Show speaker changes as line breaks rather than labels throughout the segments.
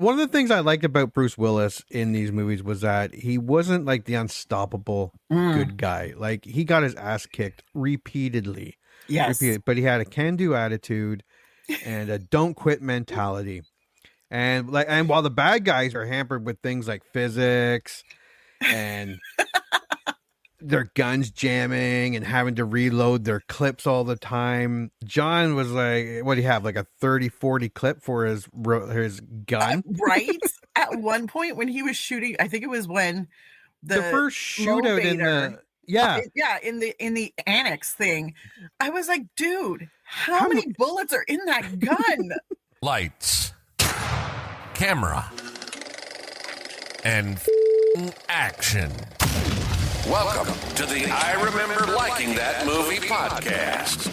One of the things I liked about Bruce Willis in these movies was that he wasn't like the unstoppable good guy. Like he got his ass kicked repeatedly.
Yes.
But he had a can-do attitude and a don't quit mentality. And while the bad guys are hampered with things like physics and their guns jamming and having to reload their clips all the time, John was like, what do you have, like a 30-40 clip for his gun?
Right? At one point when he was shooting, I think it was when
the first shootout in the
in the annex thing, I was like, dude, how many bullets are in that gun?
Lights, camera, and action. Welcome to the I Remember Liking That Movie podcast.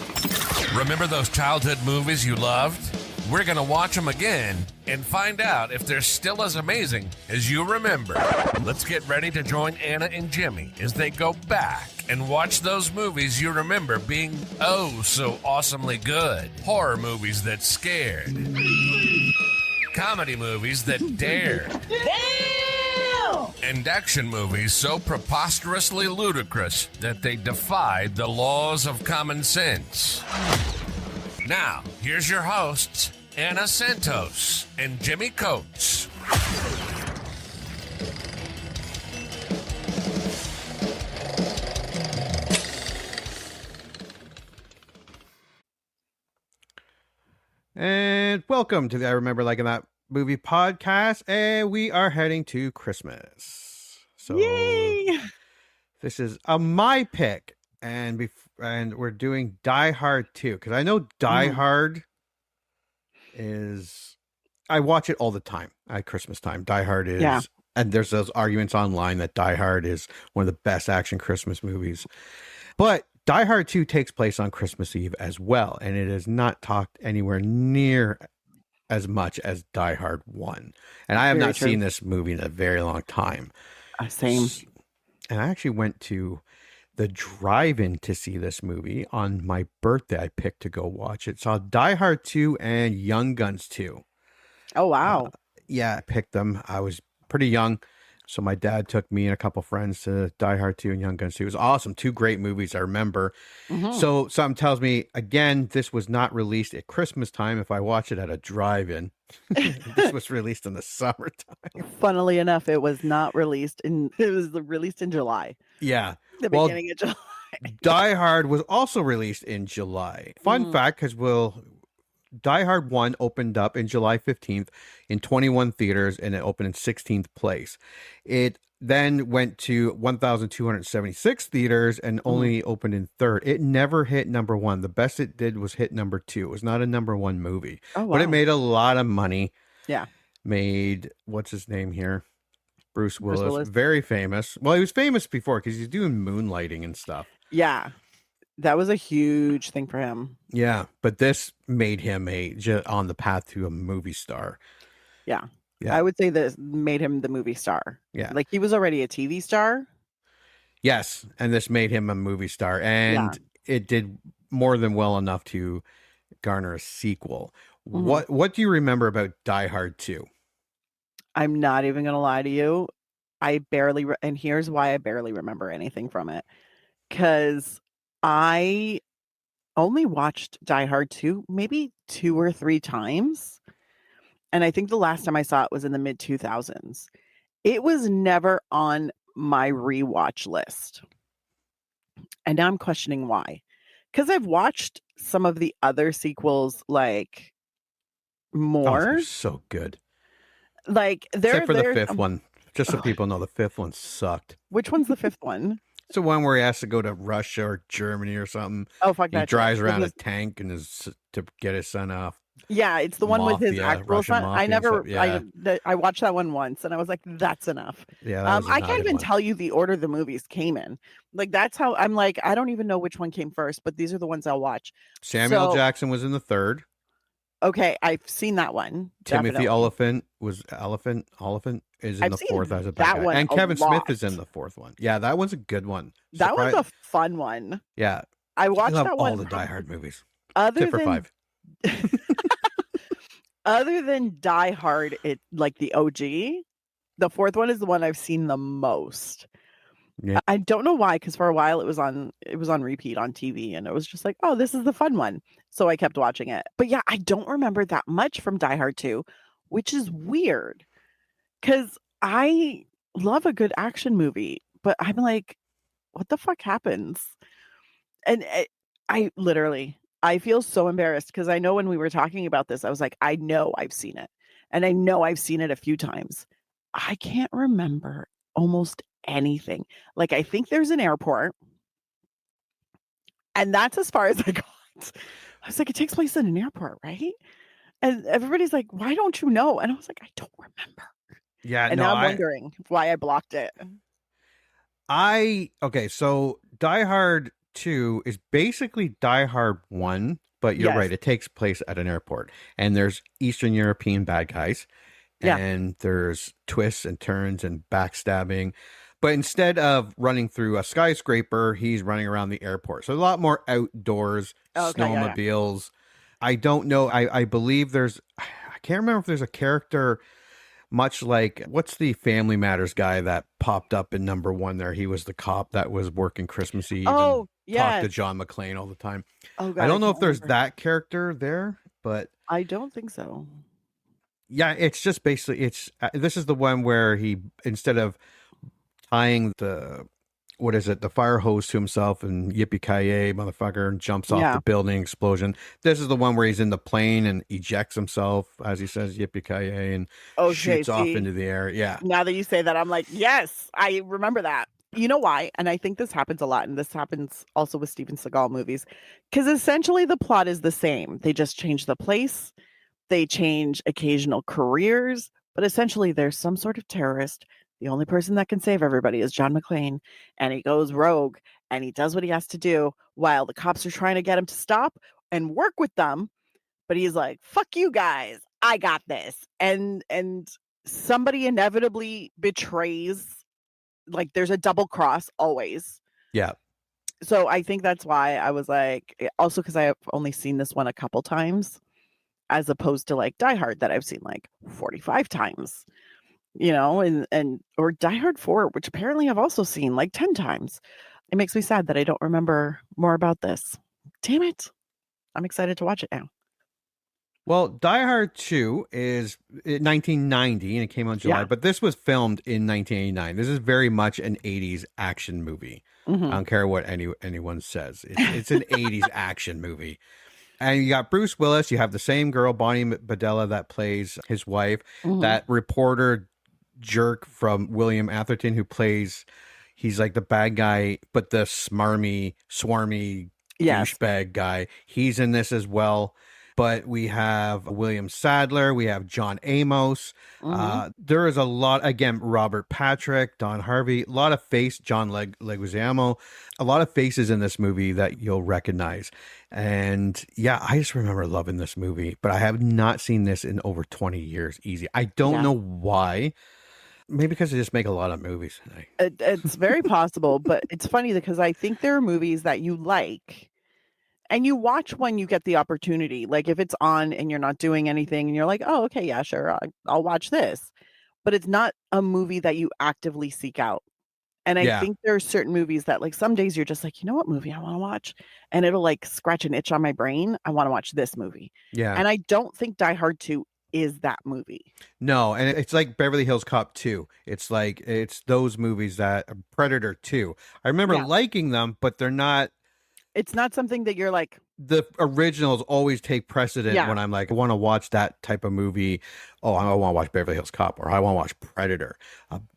Remember those childhood movies you loved? We're going to watch them again and find out if they're still as amazing as you remember. Let's get ready to join Anna and Jimmy as they go back and watch those movies you remember being oh so awesomely good. Horror movies that scared. Comedy movies that dared. And action movies so preposterously ludicrous that they defied the laws of common sense. Now, here's your hosts, Anna Santos and Jimmy Coates.
And welcome to the I Remember Liking That Movie podcast, and we are heading to Christmas. So
Yay!
This is my pick, and we're doing Die Hard 2, because I know Die Hard is, I watch it all the time at Christmas time. Die Hard is, and there's those arguments online that Die Hard is one of the best action Christmas movies. But Die Hard 2 takes place on Christmas Eve as well, and it is not talked anywhere near as much as Die Hard 1. And I have not seen this movie in a very long time.
Same.
And I actually went to the drive-in to see this movie on my birthday. I picked to go watch it. Saw Die Hard 2 and Young Guns 2.
Oh, wow.
Yeah, I picked them. I was pretty young. So my dad took me and a couple friends to Die Hard 2 and Young Guns 2. It was awesome. Two great movies, I remember. So something tells me, again, this was not released at Christmas time if I watch it at a drive-in. This was released in the summertime.
Funnily enough, it was not released it was released in July.
Yeah.
The beginning of July.
Die Hard was also released in July. Fun fact, because Die Hard 1 opened up in July 15th in 21 theaters, and it opened in 16th place. It then went to 1,276 theaters and only opened in third. It never hit number one. The best it did was hit number 2. It was not a number 1 movie.
Oh, wow.
But it made a lot of money.
Yeah.
Made, what's his name here? Bruce Willis. Very famous. Well, he was famous before because he's doing moonlighting and stuff.
Yeah. That was a huge thing for him.
Yeah, but this made him on the path to a movie star.
Yeah. I would say this made him the movie star.
Yeah.
Like he was already a TV star.
Yes, and this made him a movie star. And it did more than well enough to garner a sequel. What do you remember about Die Hard 2?
I'm not even going to lie to you. I barely, and here's why I barely remember anything from it. Because I only watched Die Hard 2 maybe 2 or 3 times. And I think the last time I saw it was in the mid 2000s. It was never on my rewatch list. And now I'm questioning why. Because I've watched some of the other sequels like more.
They're so good.
Like
except for the fifth one. Just so people know, the fifth one sucked.
Which one's the fifth one?
It's the one where he has to go to Russia or Germany or something.
Oh, fuck that.
He drives around a tank and to get his son off.
Yeah, it's the one with his actual son. I watched that one once and I was like, that's enough.
Yeah,
I can't even tell you the order the movies came in. Like, that's how I'm like, I don't even know which one came first, but these are the ones I'll watch.
Samuel Jackson was in the third.
Okay, I've seen that one.
Timothy Oliphant is in the fourth as a bad guy. And Kevin Smith is in the fourth one. Yeah, that one's a good one.
That was a fun one.
Yeah.
I watched that one.
All the Die Hard movies.
Other
Tip for 5.
Other than Die Hard, it like the OG, the fourth one is the one I've seen the most.
Yeah.
I don't know why, because for a while it was on repeat on TV, and it was just like, oh, this is the fun one. So I kept watching it. But yeah, I don't remember that much from Die Hard 2, which is weird because I love a good action movie, but I'm like, what the fuck happens? And I literally, I feel so embarrassed because I know when we were talking about this, I was like, I know I've seen it. And I know I've seen it a few times. I can't remember almost anything. Like, I think there's an airport, and that's as far as I got. I was like, it takes place in an airport, right? And everybody's like, why don't you know? And I was like, I don't remember.
Yeah,
And
no,
now I'm wondering why I blocked it.
okay, so Die Hard 2 is basically Die Hard 1, but you're
Yes.
right, it takes place at an airport. And there's Eastern European bad guys.
Yeah.
And there's twists and turns and backstabbing. But instead of running through a skyscraper, he's running around the airport. So a lot more outdoors,
Okay, yeah.
snowmobiles. I don't know. I believe I can't remember if there's a character much like, what's the Family Matters guy that popped up in number 1 there? He was the cop that was working Christmas Eve
Oh,
and talked to
yes.
John McLean all the time.
Oh, God,
I don't know
can't
if there's
remember.
that character there, but
I don't think so.
yeah, it's just basically this is the one where he, instead of tying the fire hose to himself and yippee-ki-yay motherfucker and jumps off
Yeah.
the building explosion. This is the one where he's in the plane and ejects himself as he says yippee-ki-yay and
Okay,
shoots off
see,
into the air. Yeah.
now that you say that, I'm like, yes, I remember that. You know why? And I think this happens a lot, and this happens also with Steven Seagal movies, because essentially the plot is the same. They just change the place, they change occasional careers, but essentially there's some sort of terrorist. The only person that can save everybody is John McClane, and he goes rogue, and he does what he has to do while the cops are trying to get him to stop and work with them. But he's like, fuck you guys, I got this. And somebody inevitably betrays, like there's a double cross always.
Yeah.
So I think that's why I was like, also because I have only seen this one a couple times, as opposed to like Die Hard that I've seen like 45 times, and or Die Hard 4, which apparently I've also seen like 10 times. It makes me sad that I don't remember more about this. Damn it. I'm excited to watch it now.
Well, Die Hard 2 is 1990 and it came out in July,
Yeah.
but this was filmed in 1989. This is very much an 80s action movie.
Mhm.
I don't care what anyone says. It's an 80s action movie. And you got Bruce Willis. You have the same girl, Bonnie Badella, that plays his wife.
Mhm.
That reporter jerk from William Atherton who plays, he's like the bad guy, but the smarmy, swarmy
Yes.
douchebag guy. He's in this as well. But we have William Sadler, we have John Amos.
Mhm.
There is a lot, again, Robert Patrick, Don Harvey, a lot of John Leguizamo, a lot of faces in this movie that you'll recognize. And yeah, I just remember loving this movie, but I have not seen this in over 20 years easy. I don't
Yeah.
know why. Maybe because they just make a lot of movies.
It's very possible, but it's funny because I think there are movies that you like and you watch when you get the opportunity. Like if it's on and you're not doing anything and you're like, oh, okay, yeah, sure, I'll watch this. But it's not a movie that you actively seek out. And I
Yeah.
think there are certain movies that like some days you're just like, you know what movie I want to watch? And it'll like scratch an itch on my brain. I want to watch this movie.
Yeah.
And I don't think Die Hard 2 is that movie.
No, and it's like Beverly Hills Cop 2. It's like, it's those movies that Predator 2. I remember
Yeah.
liking them, but they're not.
It's not something that you're like,
The originals always take precedent
Yeah.
when I'm like, I want to watch that type of movie. Oh, I want to watch Beverly Hills Cop, or I want to watch Predator,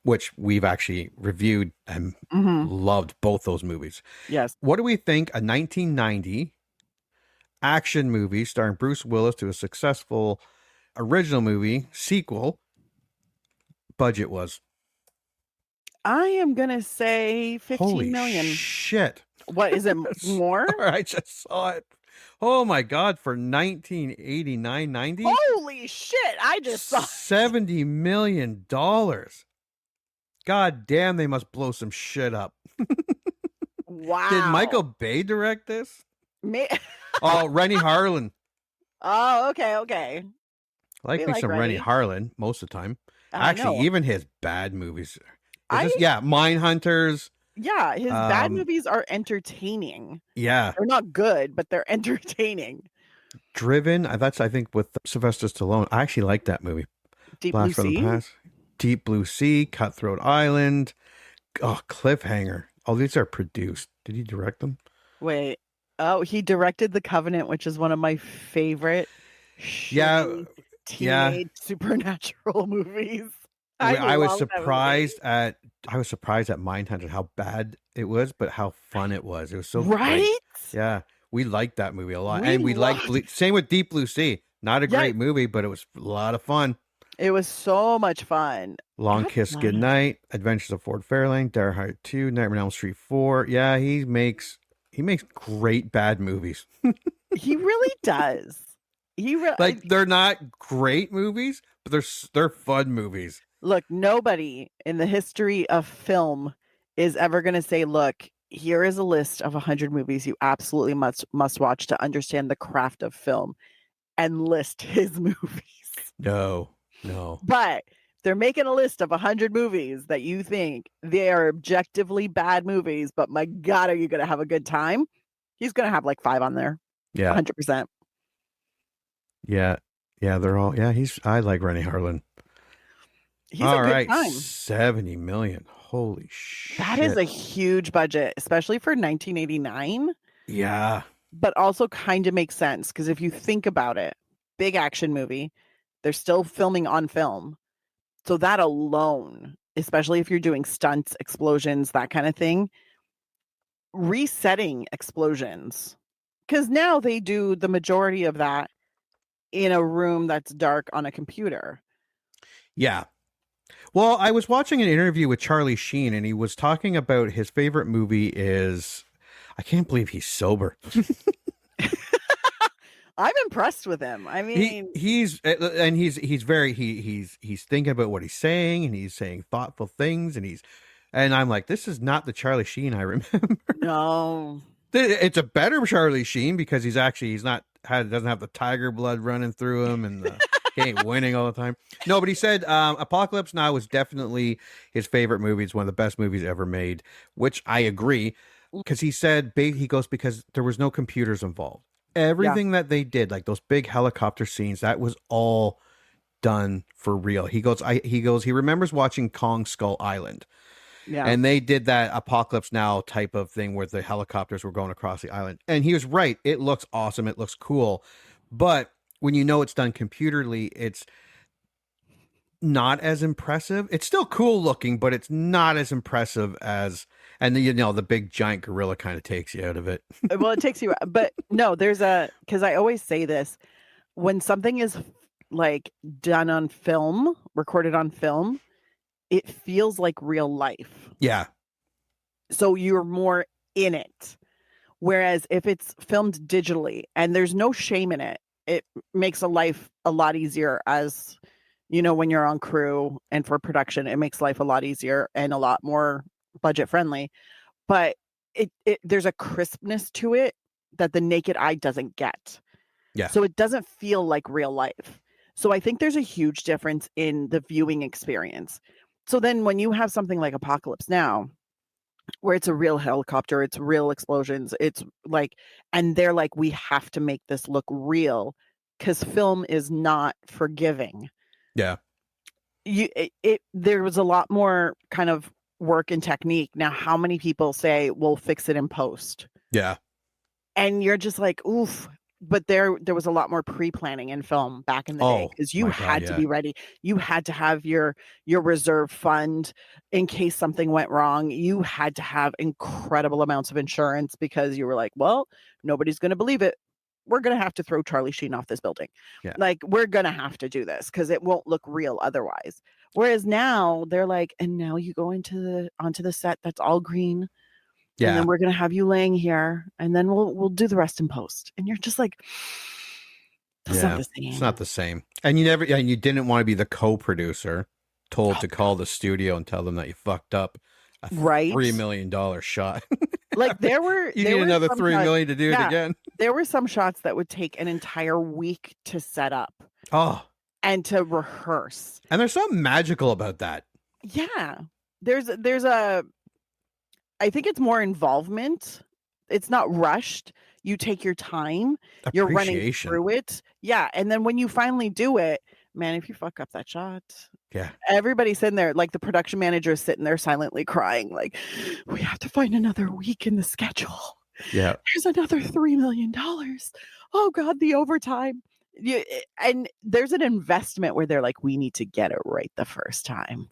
which we've actually reviewed and
mhm,
loved both those movies.
yes.
What do we think a 1990 action movie starring Bruce Willis to a successful original movie sequel budget was?
I am gonna say 15
Holy
million.
shit.
What is it more?
I just saw it. Oh my God, for 1989, 90?
Holy shit! I just saw.
$70 million. God damn, they must blow some shit up.
Wow.
Did Michael Bay direct this?
Ma-
Oh, Rennie Harlan.
Oh, okay.
I like
We
me
like
some Rennie
Rennie.
Harlan most of the time.
I
Actually,
know.
even his bad movies.
I
Mindhunters.
Yeah, his bad
Um,
movies are entertaining.
yeah,
They're not good, but they're entertaining.
Driven. That's I think with Sylvester Stallone. I actually like that movie.
Deep Blue
Blast from the
Sea?
Past. Deep Blue Sea. Cutthroat Island. Oh, Cliffhanger. Oh, these are produced. Did he direct them?
Wait. Oh, he directed The Covenant, which is one of my favorite
Yeah,
shitty
yeah.
teenage supernatural movies. I
I was
love that movie.
surprised at Mindhunter how bad it was, but how fun it was. It was so great.
Right?
Yeah, we liked that movie a lot,
We
and we liked
loved
same with Deep Blue Sea. Not a
Yes,
great movie, but it was a lot of fun.
it was so much fun.
Long
God
Kiss
bless.
Goodnight, Adventures of Ford Fairlane, Die Hard 2, Nightmare on Elm Street 4. Yeah, he makes great bad movies.
He really does. He really
Like they're not great movies, but they're fun movies.
Look, nobody in the history of film is ever going to say, look, here is a list of 100 movies you absolutely must watch to understand the craft of film, and list his movies.
No.
But they're making a list of 100 movies that you think they are objectively bad movies, but my God, are you going to have a good time? He's going to have like 5 on there.
Yeah.
100%.
Yeah. Yeah, they're all I like Rennie Harlan.
He's a good time.
70 million. Holy shit.
That is a huge budget, especially for 1989.
Yeah.
But also kind of makes sense because if you think about it, big action movie, they're still filming on film. So that alone, especially if you're doing stunts, explosions, that kind of thing, resetting explosions. Because now they do the majority of that in a room that's dark on a computer.
Yeah. Well, I was watching an interview with Charlie Sheen, and he was talking about his favorite movie is, I can't believe he's sober.
I'm impressed with him. I mean,
he's thinking about what he's saying, and he's saying thoughtful things, and I'm like, this is not the Charlie Sheen I remember.
no.
It's a better Charlie Sheen because doesn't have the tiger blood running through him, and he ain't winning all the time. No, but he said Apocalypse Now was definitely his favorite movie. It's one of the best movies ever made, which I agree. Because he said because there was no computers involved. Everything that they did, like those big helicopter scenes, that was all done for real. He remembers watching Kong Skull Island.
Yeah.
And they did that Apocalypse Now type of thing where the helicopters were going across the island. And he was right. It looks awesome. It looks cool. But when you know it's done computerly, it's not as impressive. It's still cool looking, but it's not as impressive as, and the big giant gorilla kind of takes you out of it.
Well, it takes you, but no, because I always say this, when something is like done on film, recorded on film, it feels like real life.
Yeah.
So you're more in it. Whereas if it's filmed digitally and there's no shame in it, it makes a life a lot easier as, when you're on crew and for production, it makes life a lot easier and a lot more budget friendly. But there's a crispness to it that the naked eye doesn't get.
Yeah.
So it doesn't feel like real life. So I think there's a huge difference in the viewing experience. So then when you have something like Apocalypse Now, where it's a real helicopter, it's real explosions, it's like, and they're like, we have to make this look real because film is not forgiving.
Yeah.
There was a lot more kind of work and technique. Now, how many people say, we'll fix it in post?
Yeah.
And you're just like, oof. But there was a lot more pre-planning in film back in the day because you had to be ready. You had to have your reserve fund in case something went wrong. You had to have incredible amounts of insurance because you were like, well, nobody's going to believe it. We're going to have to throw Charlie Sheen off this building.
Yeah.
Like, we're going to have to do this because it won't look real otherwise. Whereas now they're like, and now you go onto the set that's all green.
Yeah.
And then we're going to have you laying here and then we'll do the rest in post. And you're just like, that's not the same.
It's not the same. And you didn't want to be the co-producer told to call the studio and tell them that you fucked up a $3 million shot.
Like
you need another $3 million to do it again.
There were some shots that would take an entire week to set up.
Oh,
and to rehearse.
And there's something magical about that.
Yeah. There's I think it's more involvement. It's not rushed. You take your time. You're running
Appreciation.
through it. Yeah. And then when you finally do it, man, if you fuck up that shot,
Yeah.
everybody's sitting there, like the production manager is sitting there silently crying, like, we have to find another week in the schedule.
Yeah.
There's another $3 million. Oh God, the overtime. And there's an investment where they're like, we need to get it right the first time.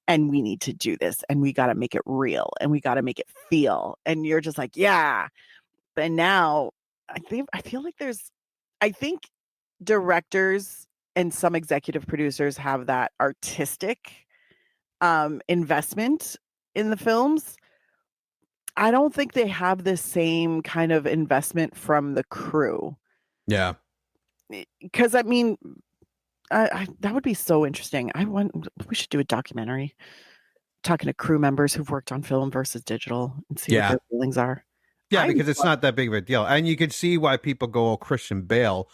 And we need to do this. And we got to make it real. And we got to make it feel. And you're just like, yeah. But now I feel like I think directors and some executive producers have that artistic investment in the films. I don't think they have the same kind of investment from the crew.
Yeah.
Because I mean, that would be so interesting. We should do a documentary talking to crew members who've worked on film versus digital and see what their feelings are.
Yeah, because it's not that big of a deal. And you can see why people go, oh, Christian Bale,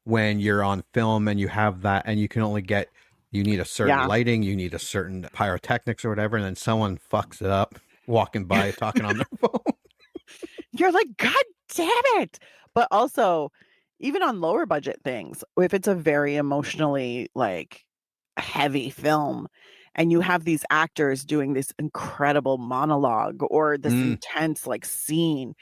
when you're on film and you have that, and you can only get, you need a certain lighting, you need a certain pyrotechnics or whatever, and then someone fucks it up walking by talking on their phone.
You're like, God damn it. But also, even on lower budget things, if it's a very emotionally like heavy film and you have these actors doing this incredible monologue or this intense like scene,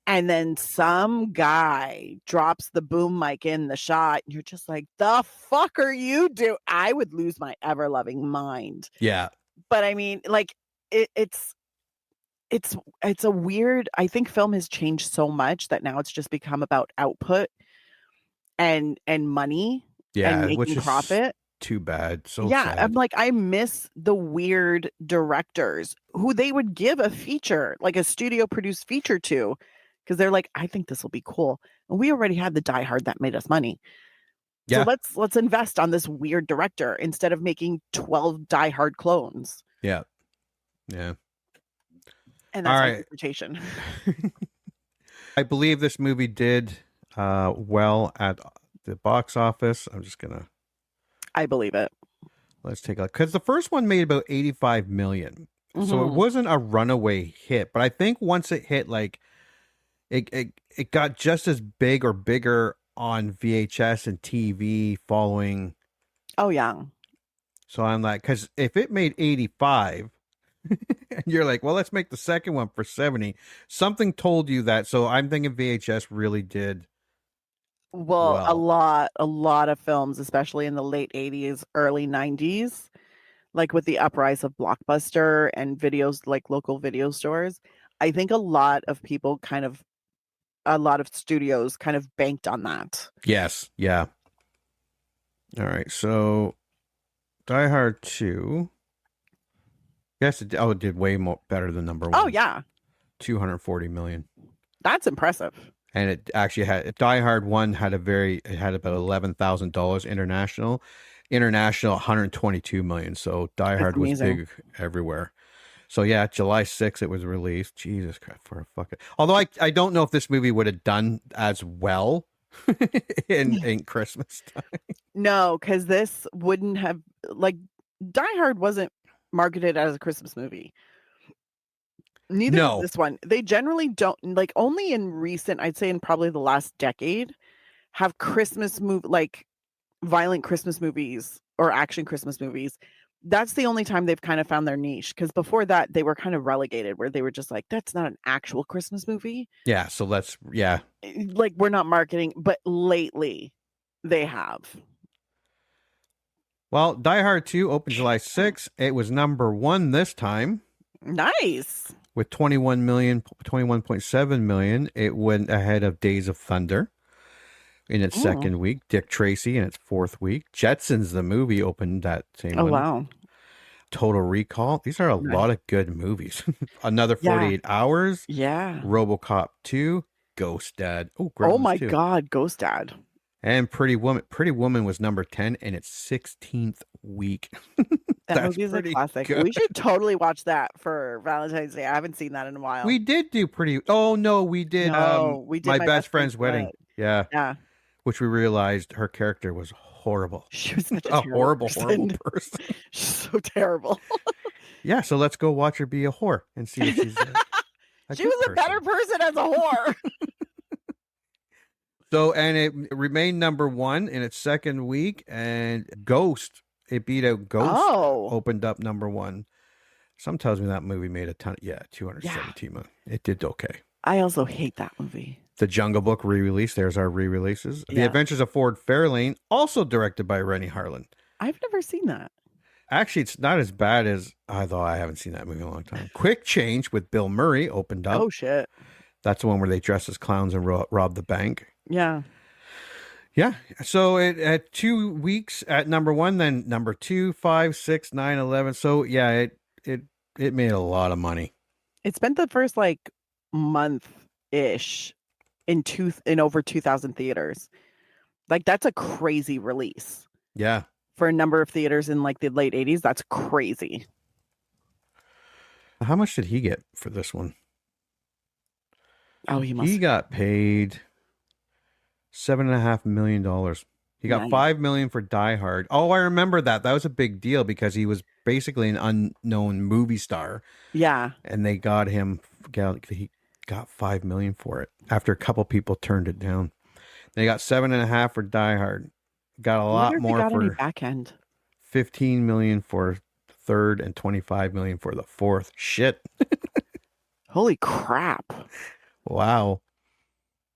and then some guy drops the boom mic in the shot, and you're just like, the fuck are you doing? I would lose my ever loving mind.
Yeah.
But I mean, like it's a weird, I think film has changed so much that now it's just become about output and money and making
which is
profit.
Too bad. So
Yeah,
sad.
I'm like, I miss the weird directors who they would give a feature, like a studio produced feature to, because they're like, I think this will be cool. And we already had the Die Hard that made us money.
Yeah.
So let's invest on this weird director instead of making 12 Die Hard clones.
Yeah. Yeah.
And that's my interpretation.
I believe this movie did well at the box office. I'm just gonna.
I believe it.
Let's take a look, because the first one made about 85 million, so it wasn't a runaway hit. But I think once it hit, like it got just as big or bigger on VHS and TV following.
Oh yeah.
So I'm like, because if it made 85. And you're like, well, let's make the second one for 70. Something told you that. So I'm thinking VHS really did
well. A lot of films, especially in the late 80s, early 90s, like with the uprise of Blockbuster and videos like local video stores. I think a lot of studios kind of banked on that.
Yes. Yeah. All right. So Die Hard 2. Yes, it did way more better than number one.
Oh, yeah.
240 million.
That's impressive.
And it actually had, Die Hard 1 had about $11,000 international. International, 122 million. So Die Hard was big everywhere. So yeah, July 6th it was released. Jesus Christ, for a fucking. Although I don't know if this movie would have done as well in Christmas time.
No, because this wouldn't have, like, Die Hard wasn't marketed as a Christmas movie. Neither is this one. They generally don't, like, only in recent, I'd say in probably the last decade, have Christmas like violent Christmas movies or action Christmas movies. That's the only time they've kind of found their niche, because before that they were kind of relegated, where they were just like, that's not an actual Christmas movie.
Yeah, so
like, we're not marketing, but lately they have.
Well, Die Hard 2 opened July 6th. It was number one this time.
Nice.
With 21.7 million. It went ahead of Days of Thunder in its second week. Dick Tracy in its fourth week. Jetsons, the movie, opened that same one.
Oh, wow.
Total Recall. These are a lot of good movies. Another 48 Hours.
Yeah.
RoboCop 2. Ghost Dad.
Oh my God, Ghost Dad.
And Pretty Woman. Pretty Woman was number 10 in its 16th week.
That movie's a classic. Good. We should totally watch that for Valentine's Day. I haven't seen that in a while.
We did do pretty. Oh no, we did.
We did
My best friend's wedding. Yeah.
Yeah.
Which we realized her character was horrible.
She was such
A
a
horrible
person.
person.
She's so terrible.
Yeah, so let's go watch her be a whore and see if she's a
She
good
was a better person as a whore.
So, and it remained number one in its second week, and Ghost, it beat out Ghost,
Oh.
opened up number one. Some tells me that movie made a ton. Yeah, 217 million. It did okay.
I also hate that movie.
The Jungle Book re-release. There's our re-releases. The
Yeah.
Adventures of Ford Fairlane, also directed by Rennie Harlan.
I've never seen that.
Actually, it's not as bad as I thought. I haven't seen that movie in a long time. Quick Change with Bill Murray opened up.
Oh, shit.
That's the one where they dress as clowns and rob the bank.
Yeah.
Yeah. So it had 2 weeks at number one, then number 2, 5, 6, 9, 11. So yeah, it made a lot of money.
It spent the first like month-ish in over 2,000 theaters. Like that's a crazy release.
Yeah.
For a number of theaters in like the late 80s. That's crazy.
How much did he get for this one?
Oh,
He got paid $7.5 million. He got
Nice.
$5 million for Die Hard. Oh, I remember that. That was a big deal because he was basically an unknown movie star.
Yeah.
And they got him. He got $5 million for it after a couple people turned it down. They got $7.5 for Die Hard. Got a lot more for
back end.
$15 million for the third and $25 million for the fourth. Shit.
Holy crap.
Wow.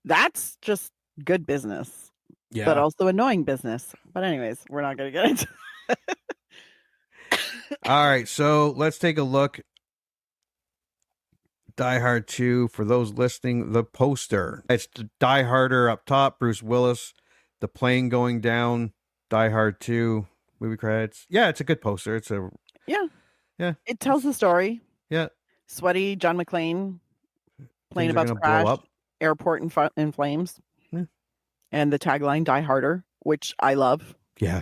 That's just good business.
Yeah.
But also annoying business. But anyways, we're not going to get into it.
All right, so let's take a look. Die Hard 2, for those listening, the poster. It's Die Harder up top, Bruce Willis, the plane going down, Die Hard 2, movie credits. Yeah, it's a good poster. It's a
Yeah. It tells the story.
Yeah.
Sweaty John McLean, plane
Things are
about to
gonna
crash,
blow up.
airport in flames.
Yeah.
And the tagline, Die Harder, which I love.
Yeah,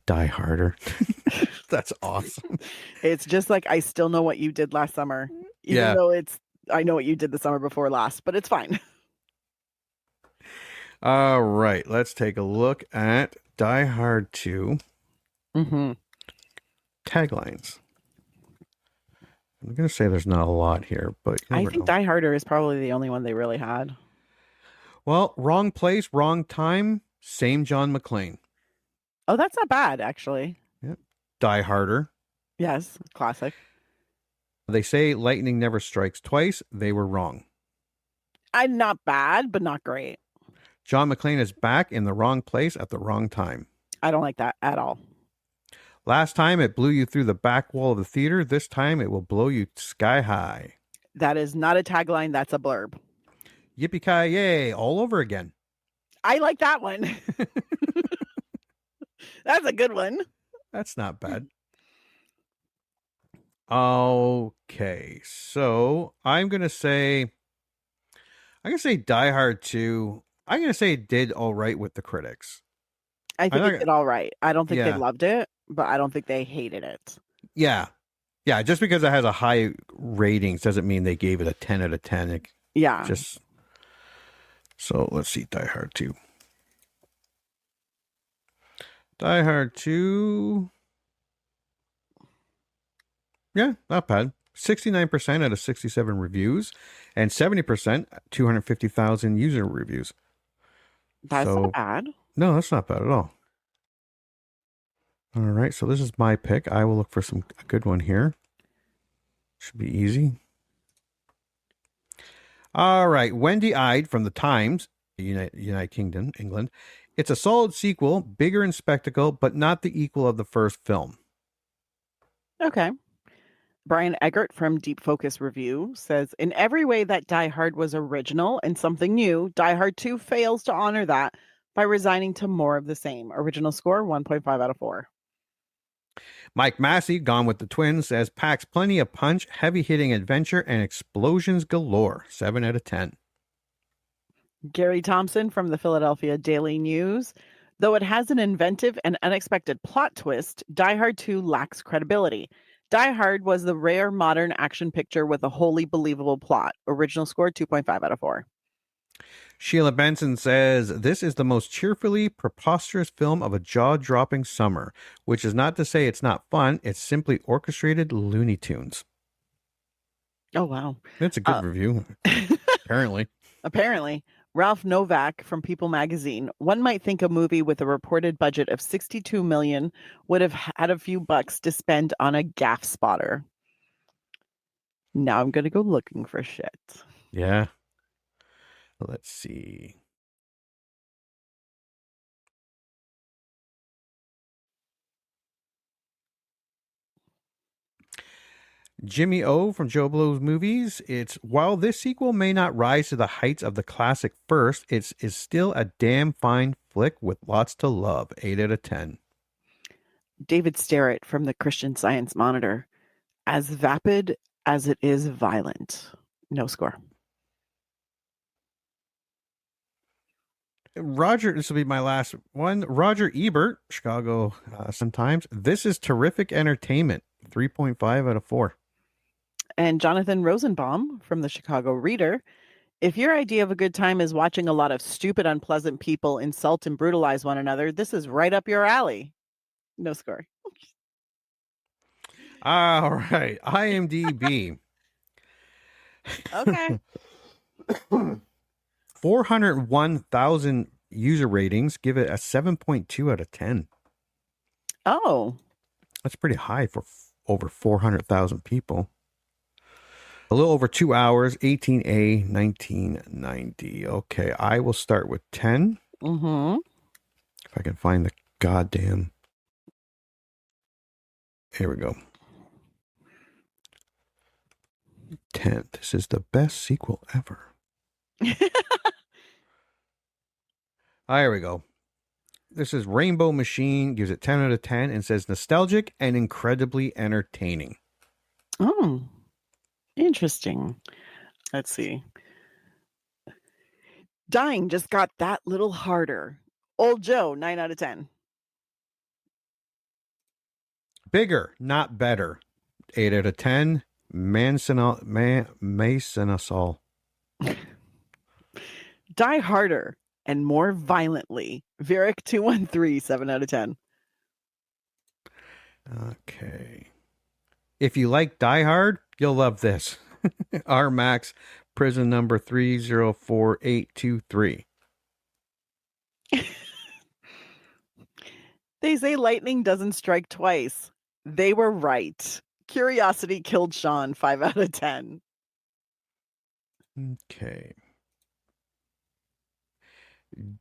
Die Harder. That's awesome.
It's just like, I still know what you did last summer. Even though I know what you did the summer before last, but it's fine.
All right, let's take a look at Die Hard 2 taglines. I'm going to say there's not a lot here, but
I think Die Harder is probably the only one they really had.
Well, wrong place, wrong time, same John McClane.
Oh, that's not bad, actually.
Yep. Die Harder.
Yes, classic.
They say lightning never strikes twice. They were wrong.
Not bad, but not great.
John McClane is back in the wrong place at the wrong time.
I don't like that at all.
Last time it blew you through the back wall of the theater. This time it will blow you sky high.
That is not a tagline. That's a blurb.
Yippee-ki-yay, all over again.
I like that one. That's a good one.
That's not bad. Okay, so I'm going to say Die Hard 2. I'm going to say it did all right with the critics.
I think it did all right. I don't think they loved it, but I don't think they hated it.
Yeah. Yeah, just because it has a high ratings doesn't mean they gave it a 10 out of 10. So let's see, Die Hard 2. Die Hard 2. Yeah, not bad. 69% out of 67 reviews and 70%, 250,000 user reviews.
That's not bad.
No, that's not bad at all. All right, so this is my pick. I will look for a good one here. Should be easy. All right, Wendy Ide from the Times, United Kingdom, England. It's a solid sequel, bigger in spectacle, but not the equal of the first film.
Okay. Brian Eggert from Deep Focus Review says, in every way that Die Hard was original and something new, Die Hard 2 fails to honor that by resigning to more of the same. Original score, 1.5 out of 4.
Mike Massey, Gone with the Twins, says, packs plenty of punch, heavy-hitting adventure, and explosions galore. 7 out of 10.
Gary Thompson from the Philadelphia Daily News. Though it has an inventive and unexpected plot twist, Die Hard 2 lacks credibility. Die Hard was the rare modern action picture with a wholly believable plot. Original score, 2.5 out of 4.
Sheila Benson says, this is the most cheerfully preposterous film of a jaw-dropping summer, which is not to say it's not fun. It's simply orchestrated Looney Tunes.
Oh, wow.
It's a good review, apparently.
Apparently. Ralph Novak from People magazine. One might think a movie with a reported budget of $62 million would have had a few bucks to spend on a gaff spotter. Now I'm going to go looking for shit.
Yeah. Let's see. Jimmy O from Joe Blow's Movies. It's while this sequel may not rise to the heights of the classic first, it is still a damn fine flick with lots to love. 8 out of 10.
David Starrett from the Christian Science Monitor. As vapid as it is violent. No score.
Roger, this will be my last one. Roger Ebert, Chicago Sun-Times. This is terrific entertainment. 3.5 out of 4.
And Jonathan Rosenbaum from the Chicago Reader. If your idea of a good time is watching a lot of stupid, unpleasant people insult and brutalize one another, this is right up your alley. No score.
All right. IMDb.
Okay.
401,000 user ratings. Give it a 7.2 out of 10.
Oh.
That's pretty high for over 400,000 people. A little over 2 hours, 18A, 1990. Okay, I will start with 10.
Mm-hmm.
If I can find the goddamn... Here we go. 10. This is the best sequel ever. Here we go. This is Rainbow Machine, gives it 10 out of 10, and says nostalgic and incredibly entertaining.
Oh, interesting. Let's see. Dying just got that little harder. Old Joe, 9 out of 10.
Bigger, not better. 8 out of 10. Masonol.
Die harder and more violently. Vieric 213, 7 out of 10.
Okay. If you like Die Hard, you'll love this. R Max, prison number 304823.
They say lightning doesn't strike twice. They were right. Curiosity killed Sean, 5 out of 10.
Okay.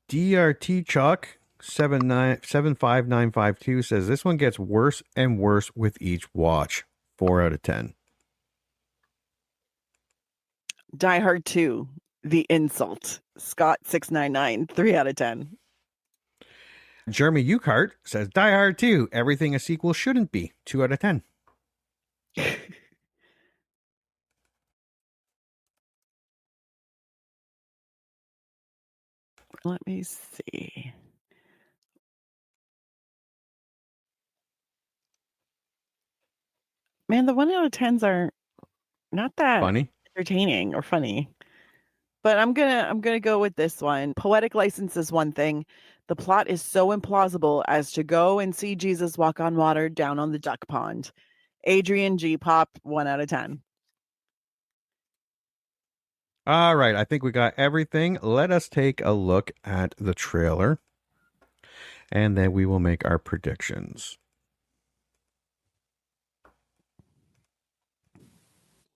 DRT Chuck 75952 says this one gets worse and worse with each watch. 4 out of 10.
Die Hard 2, The Insult. Scott 699, 3 out of 10.
Jeremy Ukart says Die Hard 2, everything a sequel shouldn't be. 2 out of 10.
Let me see. Man, the 1 out of 10s are not that
Funny.
entertaining or funny. But I'm gonna go with this one. Poetic license is one thing. The plot is so implausible as to go and see Jesus walk on water down on the duck pond. Adrian G. Pop, 1 out of 10.
All right, I think we got everything. Let us take a look at the trailer, and then we will make our predictions.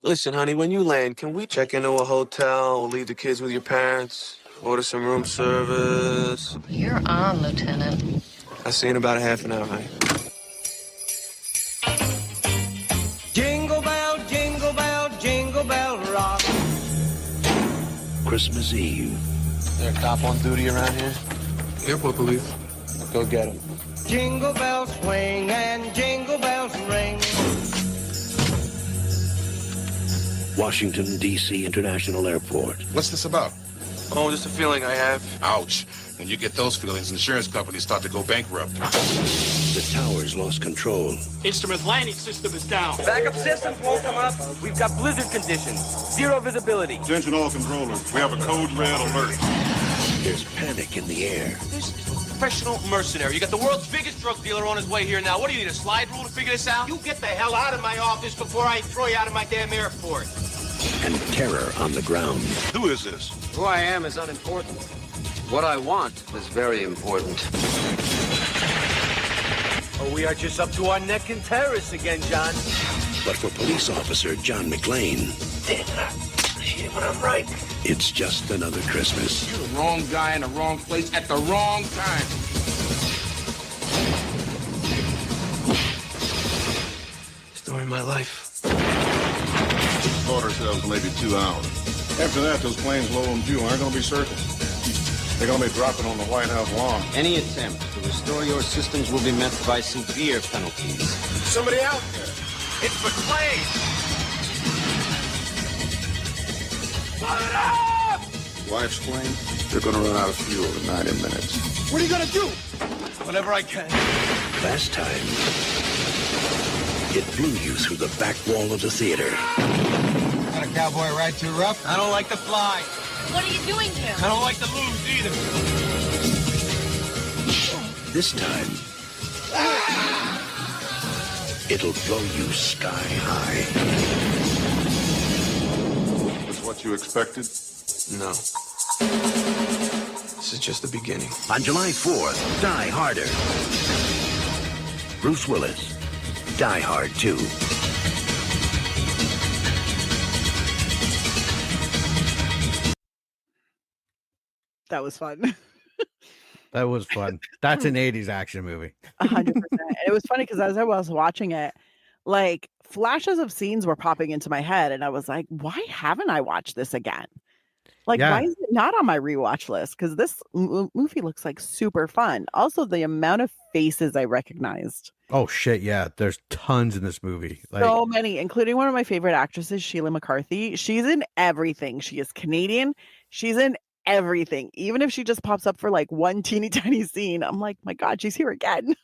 Listen, honey, when you land, can we check into a hotel or leave the kids with your parents? Order some room service?
You're on, Lieutenant.
I'll see you in about a half an hour, honey.
Jingle bell rock.
Christmas Eve.
Is there a cop on duty around here? Airport police. Go get him.
Jingle bells swing and jingle bells ring.
Washington, D.C. International Airport.
What's this about?
Oh, just a feeling I have.
Ouch.
When you get those feelings, insurance companies start to go bankrupt.
The tower's lost control.
Instrument landing system is down.
Backup systems won't come up. We've got blizzard conditions. Zero visibility.
Attention all controllers. We have a code red alert.
There's panic in the air.
This is a professional mercenary. You got the world's biggest drug dealer on his way here now. What do you need, a slide rule to figure this out?
You get the hell out of my office before I throw you out of my damn airport.
And terror on the ground.
Who is this?
Who I am is unimportant. What I want is very important. Oh, we are just up to our neck in terrorists again, John.
But for police officer John McLean,
But I'm right.
it's just another Christmas.
You're the wrong guy in the wrong place at the wrong time.
Story of my life.
Slaughter cells maybe 2 hours. After that, those planes low on fuel aren't going to be circling. They're going to be dropping on the White House lawn.
Any attempt to restore your systems will be met by severe penalties.
Somebody out there.
It's McLean!
Wife's plane, they're going to run out of fuel in 90 minutes.
What are you gonna do?
Whatever I can.
Last time, it blew you through the back wall of the theater.
Got a cowboy ride too rough?
I don't like to fly.
What are you doing here?
I don't like to lose either.
This time, it'll blow you sky high.
Was what you expected?
No. This is just the beginning.
On July 4th, Die Harder. Bruce Willis, Die Hard 2.
That was fun.
That was fun. That's an 80s action movie.
100%. It was funny because as I was watching it, like flashes of scenes were popping into my head, and I was like, why haven't I watched this again? Like,
Yeah.
why is it not on my rewatch list? Because this movie looks like super fun. Also, the amount of faces I recognized.
Oh shit, yeah. There's tons in this movie. Like,
So many, including one of my favorite actresses, Sheila McCarthy. She's in everything. She is Canadian. She's in everything. Even if she just pops up for like one teeny tiny scene, I'm like, my God, she's here again.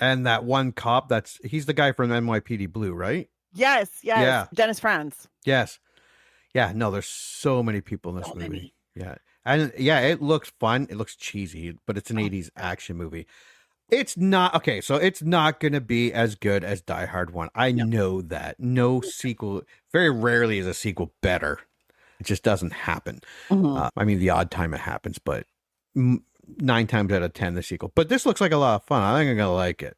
and that one cop, he's the guy from NYPD Blue, right?
Yes, yes.
Yeah.
Dennis Franz.
Yes. Yeah, no, there's so many people in this
So
movie.
many.
Yeah. And yeah, it looks fun. It looks cheesy, but it's an 80s action movie. It's not okay, so it's not going to be as good as Die Hard 1. I know that. No sequel, very rarely is a sequel better. It just doesn't happen.
Mhm.
I mean, the odd time it happens, but 9 times out of 10, the sequel. But this looks like a lot of fun. I think I'm going to like it.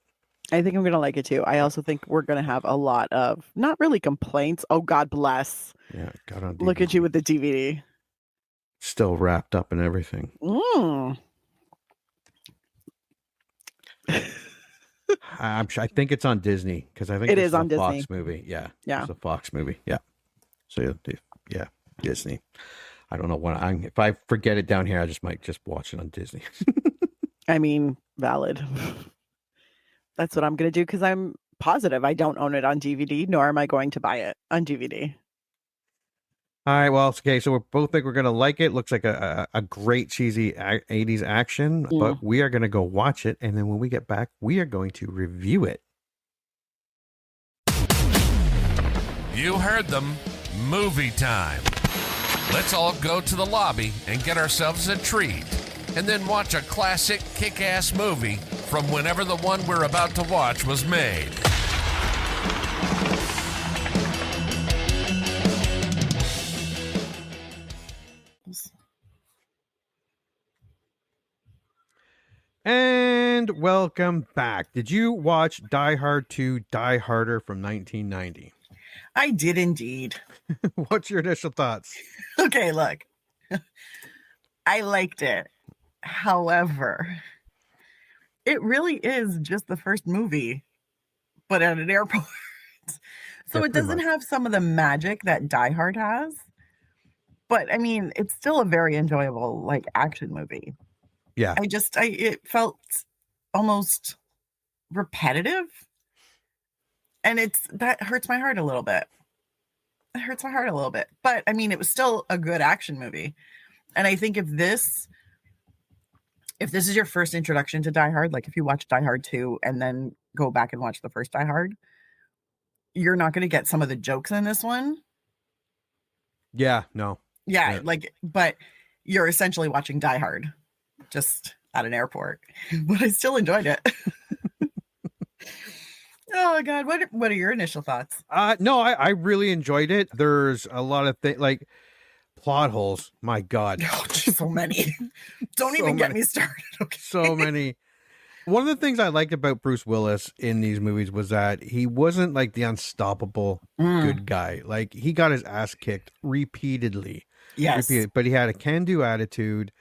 I think I'm going to like it too. I also think we're going to have a lot of, not really complaints. Oh, God bless.
Yeah, got on
Look at
DVD.
you with the DVD.
Still wrapped up and everything.
Mm.
I think it's on Disney because I think
It
this
is on
a Fox
Disney.
movie. Yeah,
Yeah.
it's a Fox movie. Yeah, so yeah, Disney. I don't know when if I forget it down here, I might just watch it on Disney.
I mean, valid. That's what I'm going to do because I'm positive I don't own it on DVD, nor am I going to buy it on DVD.
All right, well, okay, so we both think we're gonna like it. Looks like a great cheesy 80s action, but we are gonna go watch it, and then when we get back, we are going to review it.
You heard them. Movie time. Let's all go to the lobby and get ourselves a treat, and then watch a classic kick-ass movie from whenever the one we're about to watch was made.
And welcome back. Did you watch Die Hard 2 Die Harder from 1990?
I did indeed.
What's your initial thoughts?
Okay, look. I liked it. However, it really is just the first movie, but at an airport. So
Yeah,
it
pretty
doesn't
much.
have some of the magic that Die Hard has. But I mean, it's still a very enjoyable like action movie.
Yeah.
It felt almost repetitive. And that hurts my heart a little bit. It hurts my heart a little bit. But I mean, it was still a good action movie. And I think if this if this is your first introduction to Die Hard, like if you watch Die Hard 2 and then go back and watch the first Die Hard, you're not going to get some of the jokes in this one.
Yeah, no.
Yeah, like, but you're essentially watching Die Hard just at an airport. But I still enjoyed it. Oh my God. What are your initial thoughts?
No, I really enjoyed it. There's a lot of things like plot holes. My God.
Oh, so many. Don't even get me started. Okay.
So many. One of the things I liked about Bruce Willis in these movies was that he wasn't like the unstoppable good guy. Like he got his ass kicked repeatedly.
Yes.
But he had a can-do attitude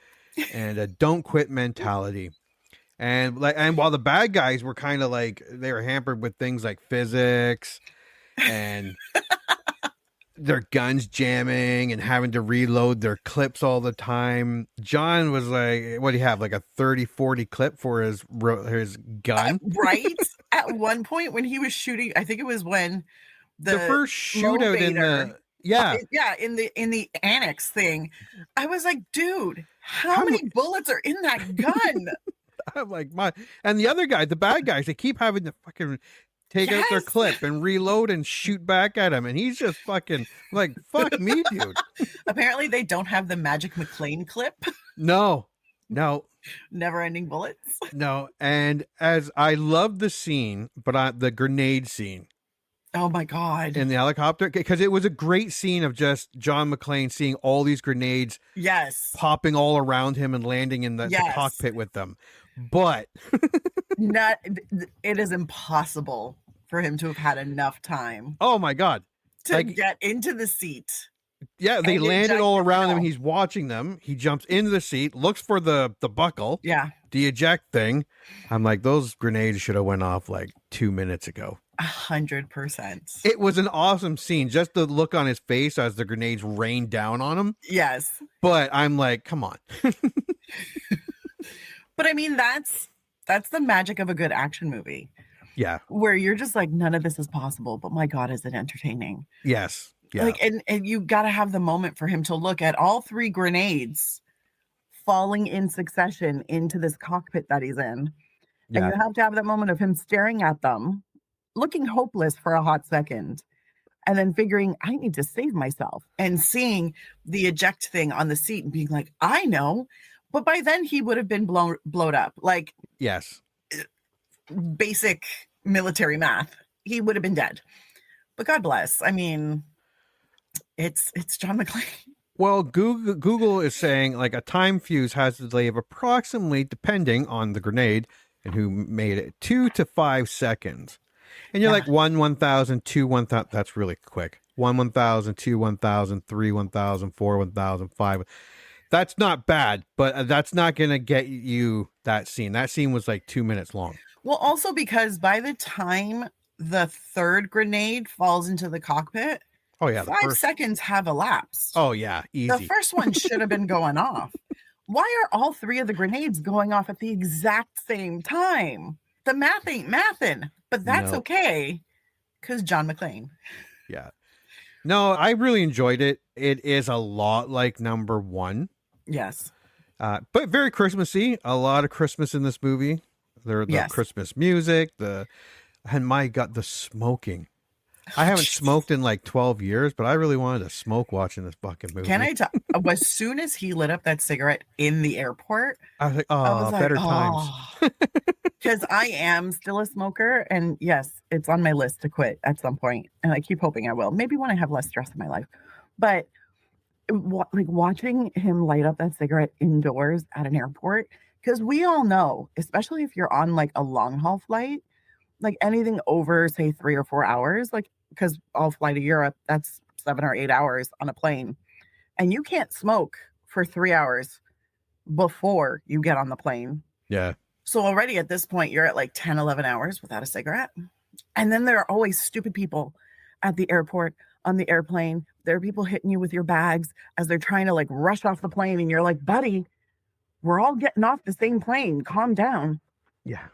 and a don't quit mentality. And while the bad guys were kind of like they were hampered with things like physics and their guns jamming and having to reload their clips all the time. John was like, what do you have? Like a 30-40 clip for his gun?
Right? At one point when he was shooting, I think it was when
the first shootout in the
in the annex thing. I was like, dude, how many bullets are in that gun?
I'm like, and the other guy, the bad guys, they keep having to fucking take out their clip and reload and shoot back at him. And he's just fucking like, fuck me, dude.
Apparently they don't have the magic McLean clip.
No.
Never ending bullets.
No. And as I love the scene, but the grenade scene.
Oh my God.
In the helicopter, because it was a great scene of just John McClane seeing all these grenades popping all around him and landing in the cockpit with them. But
it is impossible for him to have had enough time.
Oh my God.
To get into the seat.
Yeah, they landed all around him. He's watching them. He jumps into the seat, looks for the buckle.
Yeah.
The eject thing. I'm like, those grenades should have went off like 2 minutes ago.
100%.
It was an awesome scene. Just the look on his face as the grenades rained down on him.
Yes.
But I'm like, come on.
But I mean, that's the magic of a good action movie.
Yeah.
Where you're just like, none of this is possible, but my God, is it entertaining?
Yes. Yeah.
Like, and you got to have the moment for him to look at all 3 grenades falling in succession into this cockpit that he's in.
Yeah.
And you have to have that moment of him staring at them, looking hopeless for a hot second, and then figuring, I need to save myself, and seeing the eject thing on the seat and being like, I know. But by then he would have been blown up. Like,
yes,
basic military math. He would have been dead. But God bless. I mean, it's John McClane.
Well, Google is saying like a time fuse has a delay of approximately, depending on the grenade and who made it, 2 to 5 seconds. And you're like 1,000, 2, 1,000. That's really quick. 1,000, 2, 1,000, 3, 1,000, 4, 1,000, 5. That's not bad, but that's not going to get you that scene. That scene was like 2 minutes long.
Well, also because by the time the 3rd grenade falls into the cockpit, 5 seconds have elapsed.
Oh, yeah. Easy.
The first one should have been going off. Why are all 3 of the grenades going off at the exact same time? The math ain't mathin', but that's okay because John McClane.
Yeah. No, I really enjoyed it. It is a lot like number 1.
Yes.
But very Christmassy. A lot of Christmas in this movie. The Christmas music, and my God, the smoking. I haven't smoked in like 12 years, but I really wanted to smoke watching this fucking movie.
Can I tell? As soon as he lit up that cigarette in the airport,
I was like, oh, better times.
Because I am still a smoker, and yes, it's on my list to quit at some point, and I keep hoping I will. Maybe when I have less stress in my life. But like watching him light up that cigarette indoors at an airport, because we all know, especially if you're on like a long haul flight, like anything over say 3 or 4 hours, like because I'll fly to Europe, that's 7 or 8 hours on a plane, and you can't smoke for 3 hours before you get on the plane.
Yeah.
So already at this point, you're at like 10, 11 hours without a cigarette. And then there are always stupid people at the airport, on the airplane. There are people hitting you with your bags as they're trying to like rush off the plane. And you're like, buddy, we're all getting off the same plane. Calm down.
Yeah.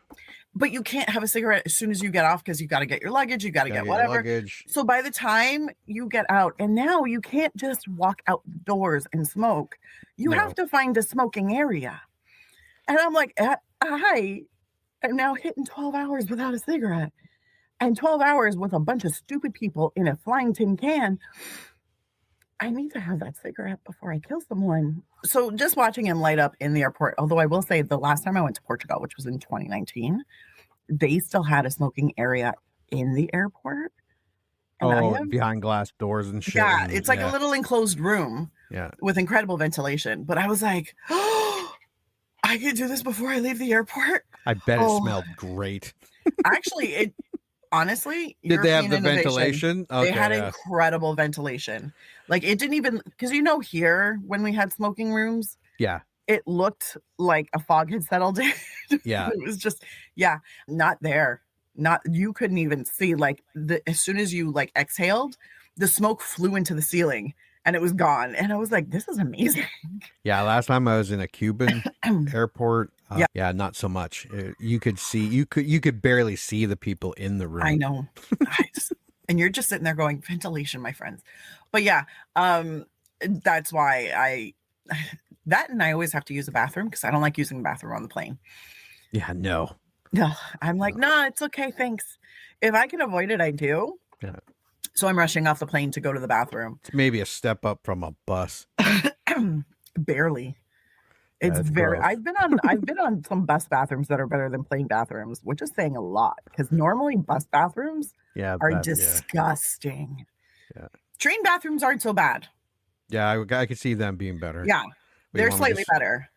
But you can't have a cigarette as soon as you get off because you got to get your luggage. You got to get whatever. So by the time you get out, and now you can't just walk outdoors and smoke. You have to find a smoking area. And I'm like, I am now hitting 12 hours without a cigarette and 12 hours with a bunch of stupid people in a flying tin can. I need to have that cigarette before I kill someone. So just watching him light up in the airport, although I will say the last time I went to Portugal, which was in 2019, they still had a smoking area in the airport. And
behind glass doors and shit.
Yeah,
and,
it's like a little enclosed room with incredible ventilation. But I was like, oh, I could do this before I leave the airport.
I bet it smelled great.
Actually, honestly,
did they have the
innovation.
ventilation?
Okay, they had incredible ventilation. Like it didn't even, because here when we had smoking rooms, it looked like a fog had settled in.
Yeah.
It was just, not there. You couldn't even see, like, as soon as you like exhaled, the smoke flew into the ceiling and it was gone. And I was like, this is amazing.
Yeah, last time I was in a Cuban airport, not so much. You could barely see the people in the room.
I know. And you're just sitting there going, ventilation, my friends. But that's why and I always have to use the bathroom because I don't like using the bathroom on the plane.
Yeah, no.
No, I'm like, nah, it's okay, thanks. If I can avoid it, I do.
Yeah.
So I'm rushing off the plane to go to the bathroom.
It's maybe a step up from a bus.
Barely. It's very. I've been on some bus bathrooms that are better than plane bathrooms, which is saying a lot because normally bus bathrooms are disgusting.
Yeah.
Train bathrooms aren't so bad.
Yeah, I could see them being better.
Yeah, they're slightly better,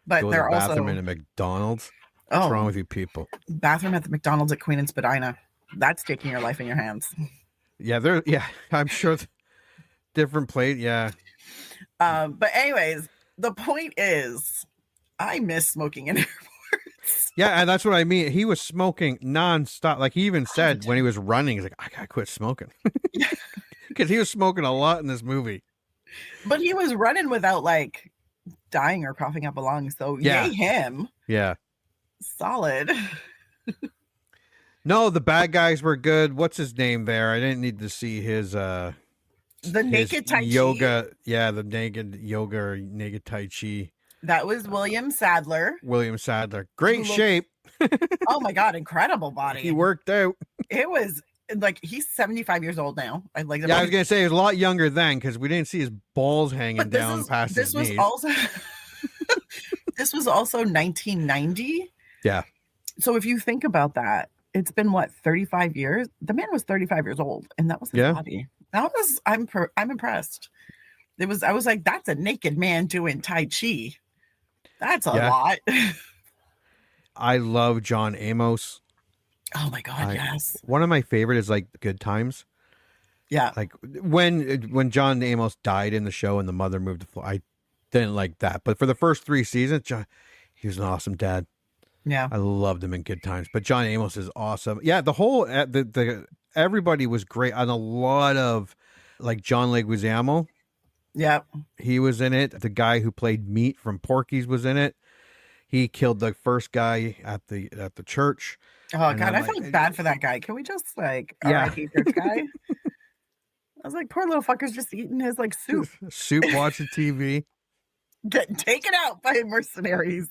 but they're also
bathroom in a McDonald's. What's wrong with you people?
Bathroom at the McDonald's at Queen and Spadina. That's taking your life in your hands.
Yeah, I'm sure different plate. Yeah.
But anyways, the point is, I miss smoking in airports.
Yeah, and that's what I mean. He was smoking nonstop. Like he even said when he was running, he's like, I gotta quit smoking. Because he was smoking a lot in this movie.
But he was running without like dying or coughing up a lung. So yay him.
Yeah.
Solid.
No, the bad guys were good. What's his name there? I didn't need to see his
naked Tai Chi.
Yoga. Yeah, the naked yoga or naked Tai Chi.
That was William Sadler.
Great shape.
Oh my God, incredible body.
He worked out.
It was like he's 75 years old now. I was
gonna say he was a lot younger then because we didn't see his balls hanging down past his knees.
This was also 1990.
Yeah.
So if you think about that, it's been what, 35 years? The man was 35 years old, and that was his body. I'm impressed. I was like, that's a naked man doing Tai Chi. That's a lot.
I love John Amos.
Oh my God, yes.
One of my favorite is like Good Times.
Yeah.
Like when John Amos died in the show and the mother moved to Florida, I didn't like that. But for the first 3 seasons, he was an awesome dad.
Yeah.
I loved him in Good Times. But John Amos is awesome. Yeah, the whole everybody was great on a lot of, like, John Leguizamo.
Yep.
He was in it. The guy who played Meat from Porky's was in it. He killed the first guy at the church.
Oh God, I felt bad for that guy. Can we just like R.I.P. church guy? I was like, poor little fucker's just eating his like soup.
Watching TV.
Getting taken out by mercenaries.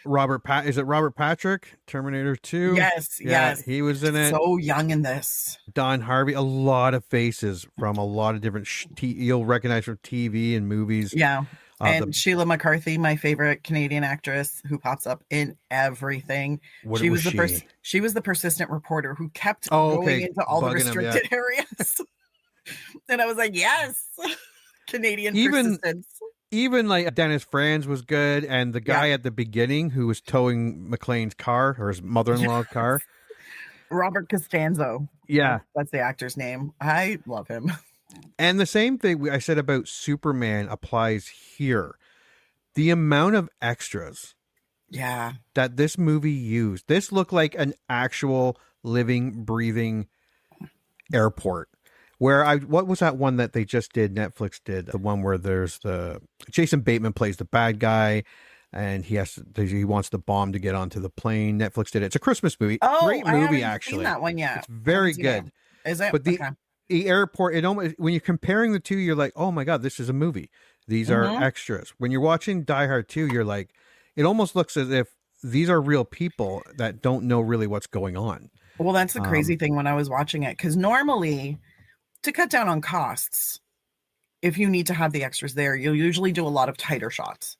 Is it Robert Patrick? Terminator 2?
Yes, yes.
He was in it.
So young in this.
Don Harvey. A lot of faces from a lot of different you'll recognize from TV and movies.
Yeah. And Sheila McCarthy, my favorite Canadian actress, who pops up in everything. She was the persistent reporter who kept going into all the restricted areas. And I was like, yes, Canadian persistence.
Even like Dennis Franz was good, and the guy at the beginning who was towing McLean's car, or his mother-in-law's car.
Robert Costanzo.
Yeah.
That's the actor's name. I love him.
And the same thing I said about Superman applies here. The amount of extras that this movie used. This looked like an actual living, breathing airport. What was that one that they just did? Netflix did the one where there's Jason Bateman plays the bad guy, and he wants the bomb to get onto the plane. Netflix did it. It's a Christmas movie.
Oh,
great movie,
I haven't
actually.
Seen that one yet.
It's very good.
Is it?
But the airport, when you're comparing the two, you're like, oh my God, this is a movie. These are extras. When you're watching Die Hard 2, you're like, it almost looks as if these are real people that don't know really what's going on.
Well, that's the crazy thing when I was watching it, because normally to cut down on costs, if you need to have the extras there, you'll usually do a lot of tighter shots.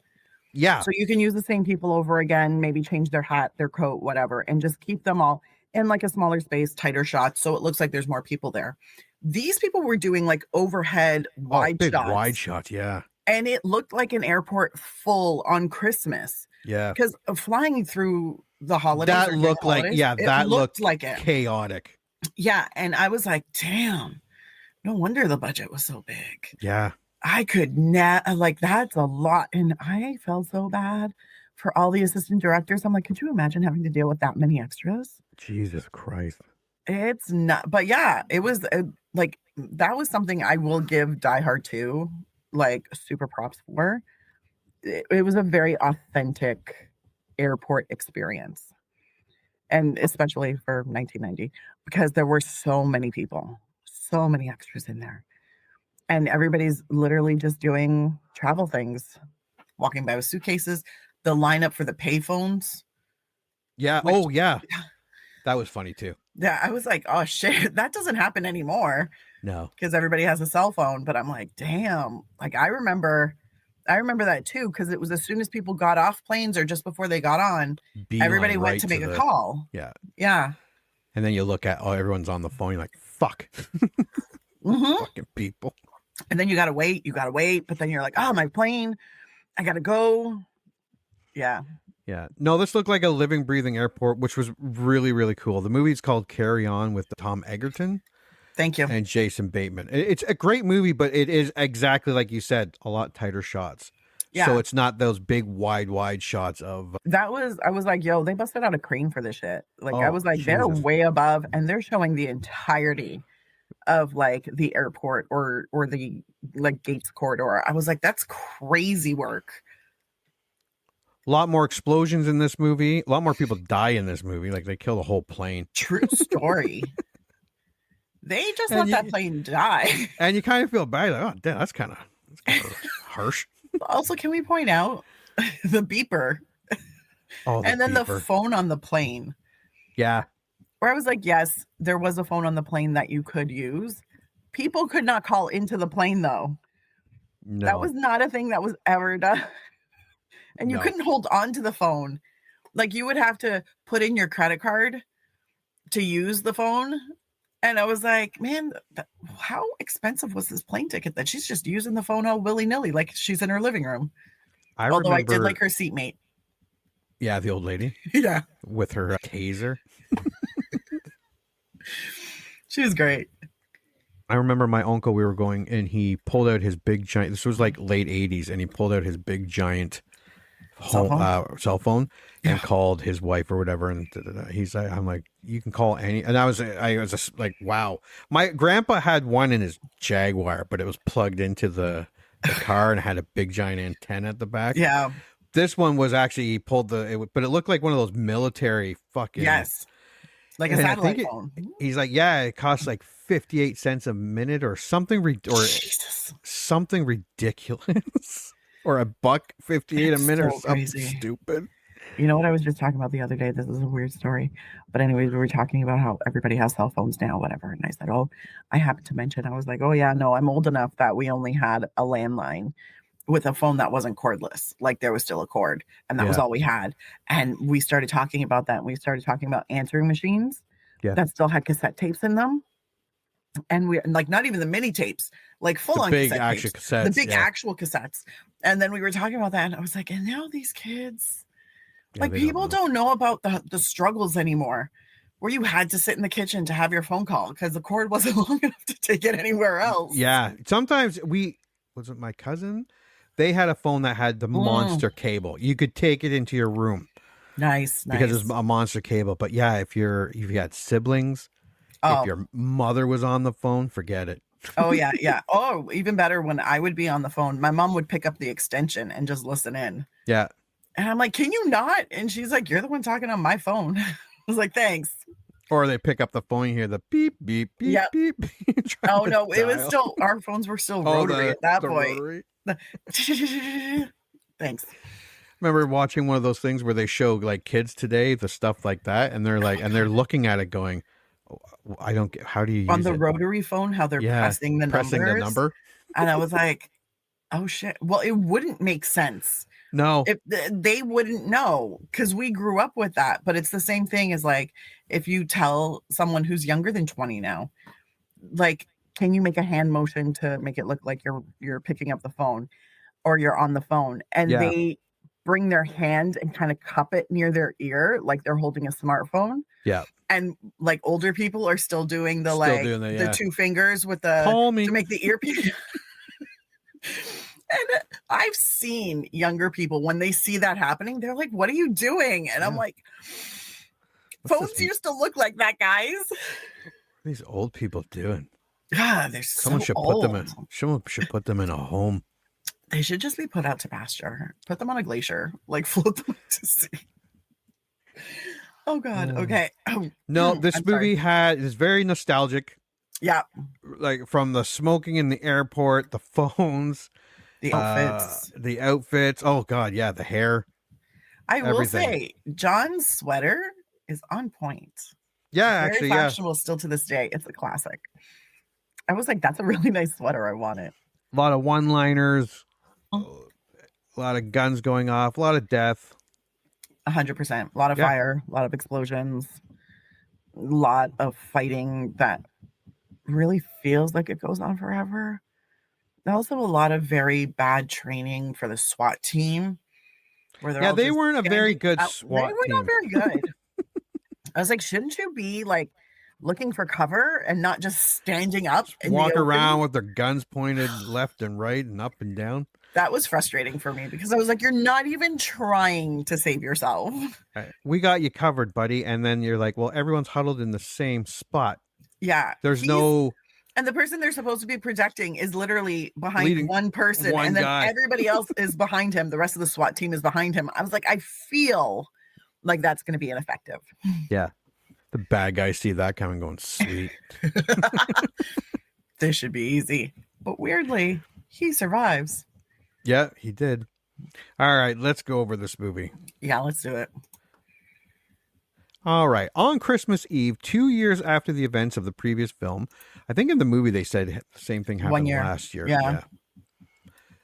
Yeah.
So you can use the same people over again, maybe change their hat, their coat, whatever, and just keep them all in like a smaller space, tighter shots, so it looks like there's more people there. These people were doing like overhead wide
big
shots.
wide shot, yeah.
And it looked like an airport full on Christmas.
Yeah.
Because flying through the holidays.
That looked like, that looked
like it.
Chaotic.
Yeah. And I was like, damn, no wonder the budget was so big.
Yeah.
I could not, like, that's a lot. And I felt so bad for all the assistant directors. I'm like, could you imagine having to deal with that many extras?
Jesus Christ.
It's not, but yeah, it was like, that was something I will give Die Hard 2, like, super props for. It was a very authentic airport experience. And especially for 1990, because there were so many people, so many extras in there. And everybody's literally just doing travel things, walking by with suitcases, the lineup for the payphones.
Yeah. Oh, yeah. That was funny too.
Yeah. I was like, oh, shit, that doesn't happen anymore.
No.
Because everybody has a cell phone. But I'm like, damn. Like, I remember that too, because it was as soon as people got off planes or just before they got on, everybody went to make a call.
Yeah.
Yeah.
And then you look at, everyone's on the phone. You're like, fuck. Fucking people.
And then you got to wait. But then you're like, oh, my plane. I got to go. Yeah.
Yeah. No, this looked like a living, breathing airport, which was really, really cool. The movie's called Carry On with Tom Egerton.
Thank you.
And Jason Bateman. It's a great movie, but it is exactly like you said, a lot tighter shots. Yeah. So it's not those big, wide shots of.
I was like, yo, they busted out a crane for this shit. Like, I was like,
Jesus.
They're way above, and they're showing the entirety of like the airport or the like gates corridor. I was like, that's crazy work.
A lot more explosions in this movie. A lot more people die in this movie. Like, they kill the whole plane.
True story. They just let that plane die.
And you kind of feel bad. Like, oh, damn, that's kind of harsh.
Also, can we point out the beeper? And then the phone on the plane.
Yeah.
Where I was like, yes, there was a phone on the plane that you could use. People could not call into the plane, though.
No.
That was not a thing that was ever done. And you couldn't hold on to the phone. Like, you would have to put in your credit card to use the phone. And I was like, man, how expensive was this plane ticket that she's just using the phone all willy-nilly, like she's in her living room? Although I did like her seatmate.
Yeah, the old lady.
Yeah.
With her taser.
She was great.
I remember my uncle, we were going, and he pulled out his big giant, this was like late 80s, and he pulled out his big giant cell phone and called his wife or whatever. And he's like, I'm like, you can call any, and I was just like, wow. My grandpa had one in his Jaguar, but it was plugged into the car and had a big giant antenna at the back.
Yeah.
This one was actually, he pulled but it looked like one of those military fucking.
Yes. Like a satellite phone.
He's like, yeah, it costs like 58 cents a minute or something, something ridiculous. Or $1.58 a minute or something stupid.
You know what I was just talking about the other day? This is a weird story. But anyways, we were talking about how everybody has cell phones now, whatever. And I said, I happened to mention, I was like, oh yeah, no, I'm old enough that we only had a landline with a phone that wasn't cordless. Like, there was still a cord, and that was all we had. And we started talking about that. And we started talking about answering machines that still had cassette tapes in them. And we like, not even the mini tapes, like full on
big actual cassettes,
the big actual cassettes. And then we were talking about that, and I was like, and now these kids, like, people don't know about the struggles anymore, where you had to sit in the kitchen to have your phone call because the cord wasn't long enough to take it anywhere else.
Yeah. Sometimes was it my cousin? They had a phone that had the monster cable. You could take it into your room.
Nice.
Because it's a monster cable. But yeah, if you had siblings, if your mother was on the phone, forget it.
Oh, yeah, yeah. Oh, even better, when I would be on the phone, my mom would pick up the extension and just listen in.
Yeah.
And I'm like, can you not? And she's like, you're the one talking on my phone. I was like, thanks.
Or they pick up the phone, you hear the beep, beep, beep, beep.
Oh, no, it was still, our phones were still rotary at that point. Thanks.
remember watching one of those things where they show like kids today, the stuff like that, and they're like, and they're looking at it going, "Oh, I don't get, how do you
On
use
the
it?"
rotary phone, how they're
Yeah,
pressing the
pressing the
numbers.
number.
And I was like, oh shit. Well, it wouldn't make sense.
No.
If they wouldn't know because we grew up with that. But it's the same thing as like if you tell someone who's younger than 20 now, like, can you make a hand motion to make it look like you're picking up the phone or you're on the phone? And
Yeah.
they bring their hand and kind of cup it near their ear like they're holding a smartphone.
Yeah.
And like older people are still doing the
yeah.
two fingers with the
Call me
to make the earpiece. And I've seen younger people when they see that happening, they're like, "What are you doing?" And I'm like, "Phones used to look like that, guys."
What are these old people doing?
God, they're
Someone
so
should
old.
Someone should put them in a home.
They should just be put out to pasture. Put them on a glacier, like float them out to sea. Oh God. Okay.
No, this movie is very nostalgic.
Yeah.
Like from the smoking in the airport, the phones,
the outfits.
The outfits. Oh God, yeah, the hair.
I will say, John's sweater is on point.
Yeah,
Very
actually,
fashionable still to this day. It's a classic. I was like, that's a really nice sweater. I want it.
A lot of one-liners, a lot of guns going off, a lot of death.
100%. A lot of fire, a lot of explosions, a lot of fighting that really feels like it goes on forever. Also, a lot of very bad training for the SWAT team. Where
they weren't a very good SWAT team.
They were not very good. I was like, shouldn't you be like looking for cover and not just standing up and
walk around with their guns pointed left and right and up and down?
That was frustrating for me because I was like, you're not even trying to save yourself.
We got you covered, buddy. And then you're like, well, everyone's huddled in the same spot.
Yeah.
There's no...
And the person they're supposed to be protecting is literally behind one person. And then everybody else is behind him. The rest of the SWAT team is behind him. I was like, I feel like that's going to be ineffective.
Yeah. The bad guys see that coming going, sweet.
This should be easy. But weirdly, he survives.
Yeah, he did. All right, let's go over this movie.
Yeah, let's do it.
All right. On Christmas Eve, 2 years after the events of the previous film, I think in the movie they said the same thing happened last year.
Yeah.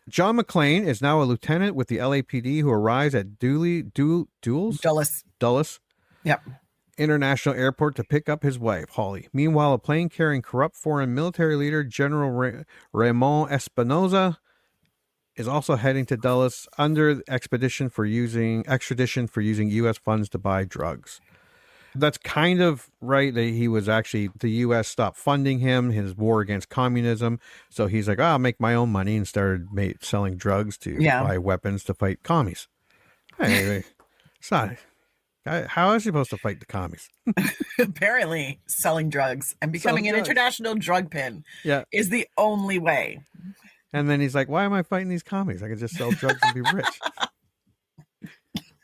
John McLean is now a lieutenant with the LAPD who arrives at Dulles.
Yep.
International Airport to pick up his wife, Holly. Meanwhile, a plane carrying corrupt foreign military leader General Ramon Espinosa is also heading to Dulles under extradition for using U.S. funds to buy drugs. That's kind of right. That he was actually, the U.S. stopped funding him, his war against communism. So he's like, I'll make my own money, and started selling drugs to buy weapons to fight commies. Hey, sorry. How is he supposed to fight the commies?
Apparently, selling drugs and becoming an international drug pin is the only way.
And then he's like, why am I fighting these commies? I could just sell drugs and be rich.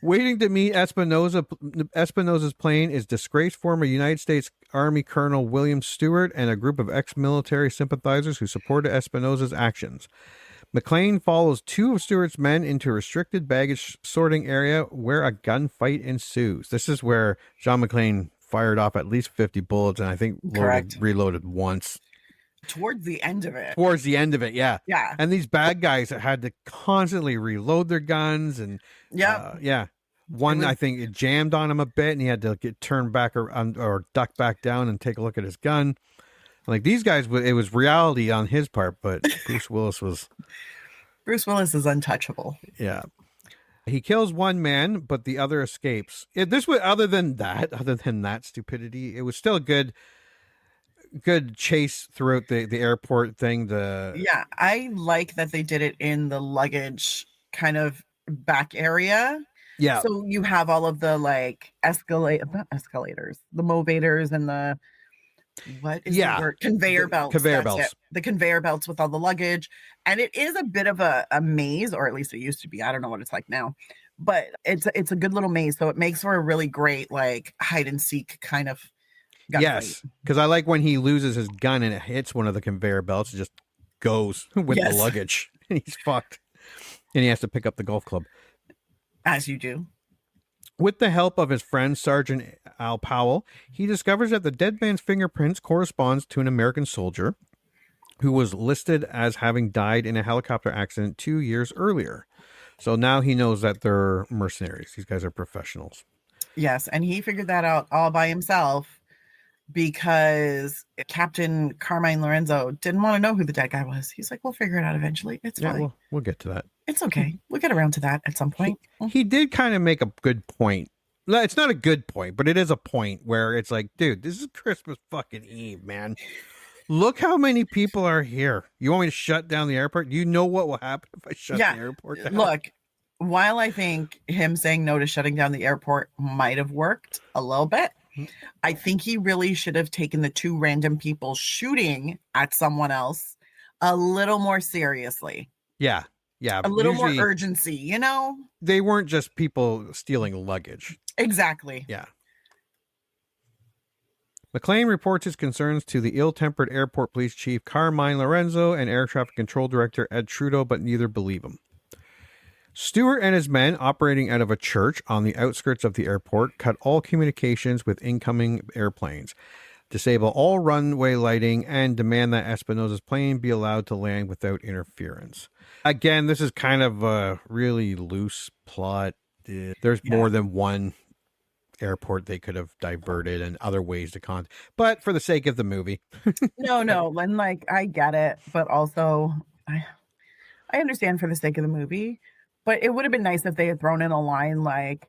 Waiting to meet Espinosa's plane is disgraced former United States Army Colonel William Stewart and a group of ex-military sympathizers who supported Espinosa's actions. McLean follows two of Stewart's men into a restricted baggage sorting area where a gunfight ensues. This is where John McLean fired off at least 50 bullets and I think reloaded once.
Towards the end of it,
yeah.
Yeah.
And these bad guys had to constantly reload their guns and one, I think it jammed on him a bit and he had to get turned back or duck back down and take a look at his gun. Like these guys, it was reality on his part, but Bruce Willis
is untouchable.
Yeah. He kills one man, but the other escapes. Other than that stupidity, it was still a good chase throughout the airport thing.
I like that they did it in the luggage kind of back area.
Yeah.
So you have all of the like not escalators, the movators and the the word? Conveyor belts. The conveyor belts with all the luggage. And it is a bit of a maze, or at least it used to be. I don't know what it's like now. But it's a good little maze. So it makes for a really great like hide and seek kind of gunfight.
Yes. Because I like when he loses his gun and it hits one of the conveyor belts, it just goes with the luggage. And he's fucked. And he has to pick up the golf club.
As you do.
With the help of his friend Sergeant Al Powell, he discovers that the dead man's fingerprints corresponds to an American soldier who was listed as having died in a helicopter accident 2 years earlier. So now he knows that they're mercenaries. These guys are professionals.
Yes, and he figured that out all by himself because Captain Carmine Lorenzo didn't want to know who the dead guy was. He's like, we'll figure it out eventually. It's fine.
We'll get to that.
It's okay. We'll get around to that at some point.
He did kind of make a good point. It's not a good point, but it is a point where it's like, dude, this is Christmas fucking Eve, man. Look how many people are here. You want me to shut down the airport? You know what will happen if I shut the airport down?
Look, while I think him saying no to shutting down the airport might have worked a little bit, I think he really should have taken the 2 random people shooting at someone else a little more seriously.
Yeah. Yeah.
A little more urgency, you know?
They weren't just people stealing luggage.
Exactly.
Yeah. McLean reports his concerns to the ill-tempered airport police chief Carmine Lorenzo and air traffic control director Ed Trudeau, but neither believe him. Stewart and his men, operating out of a church on the outskirts of the airport, cut all communications with incoming airplanes, disable all runway lighting, and demand that Espinosa's plane be allowed to land without interference. Again, this is kind of a really loose plot. There's more than one airport they could have diverted and other ways to but for the sake of the movie.
No, and like I get it, but also I understand for the sake of the movie, but it would have been nice if they had thrown in a line like,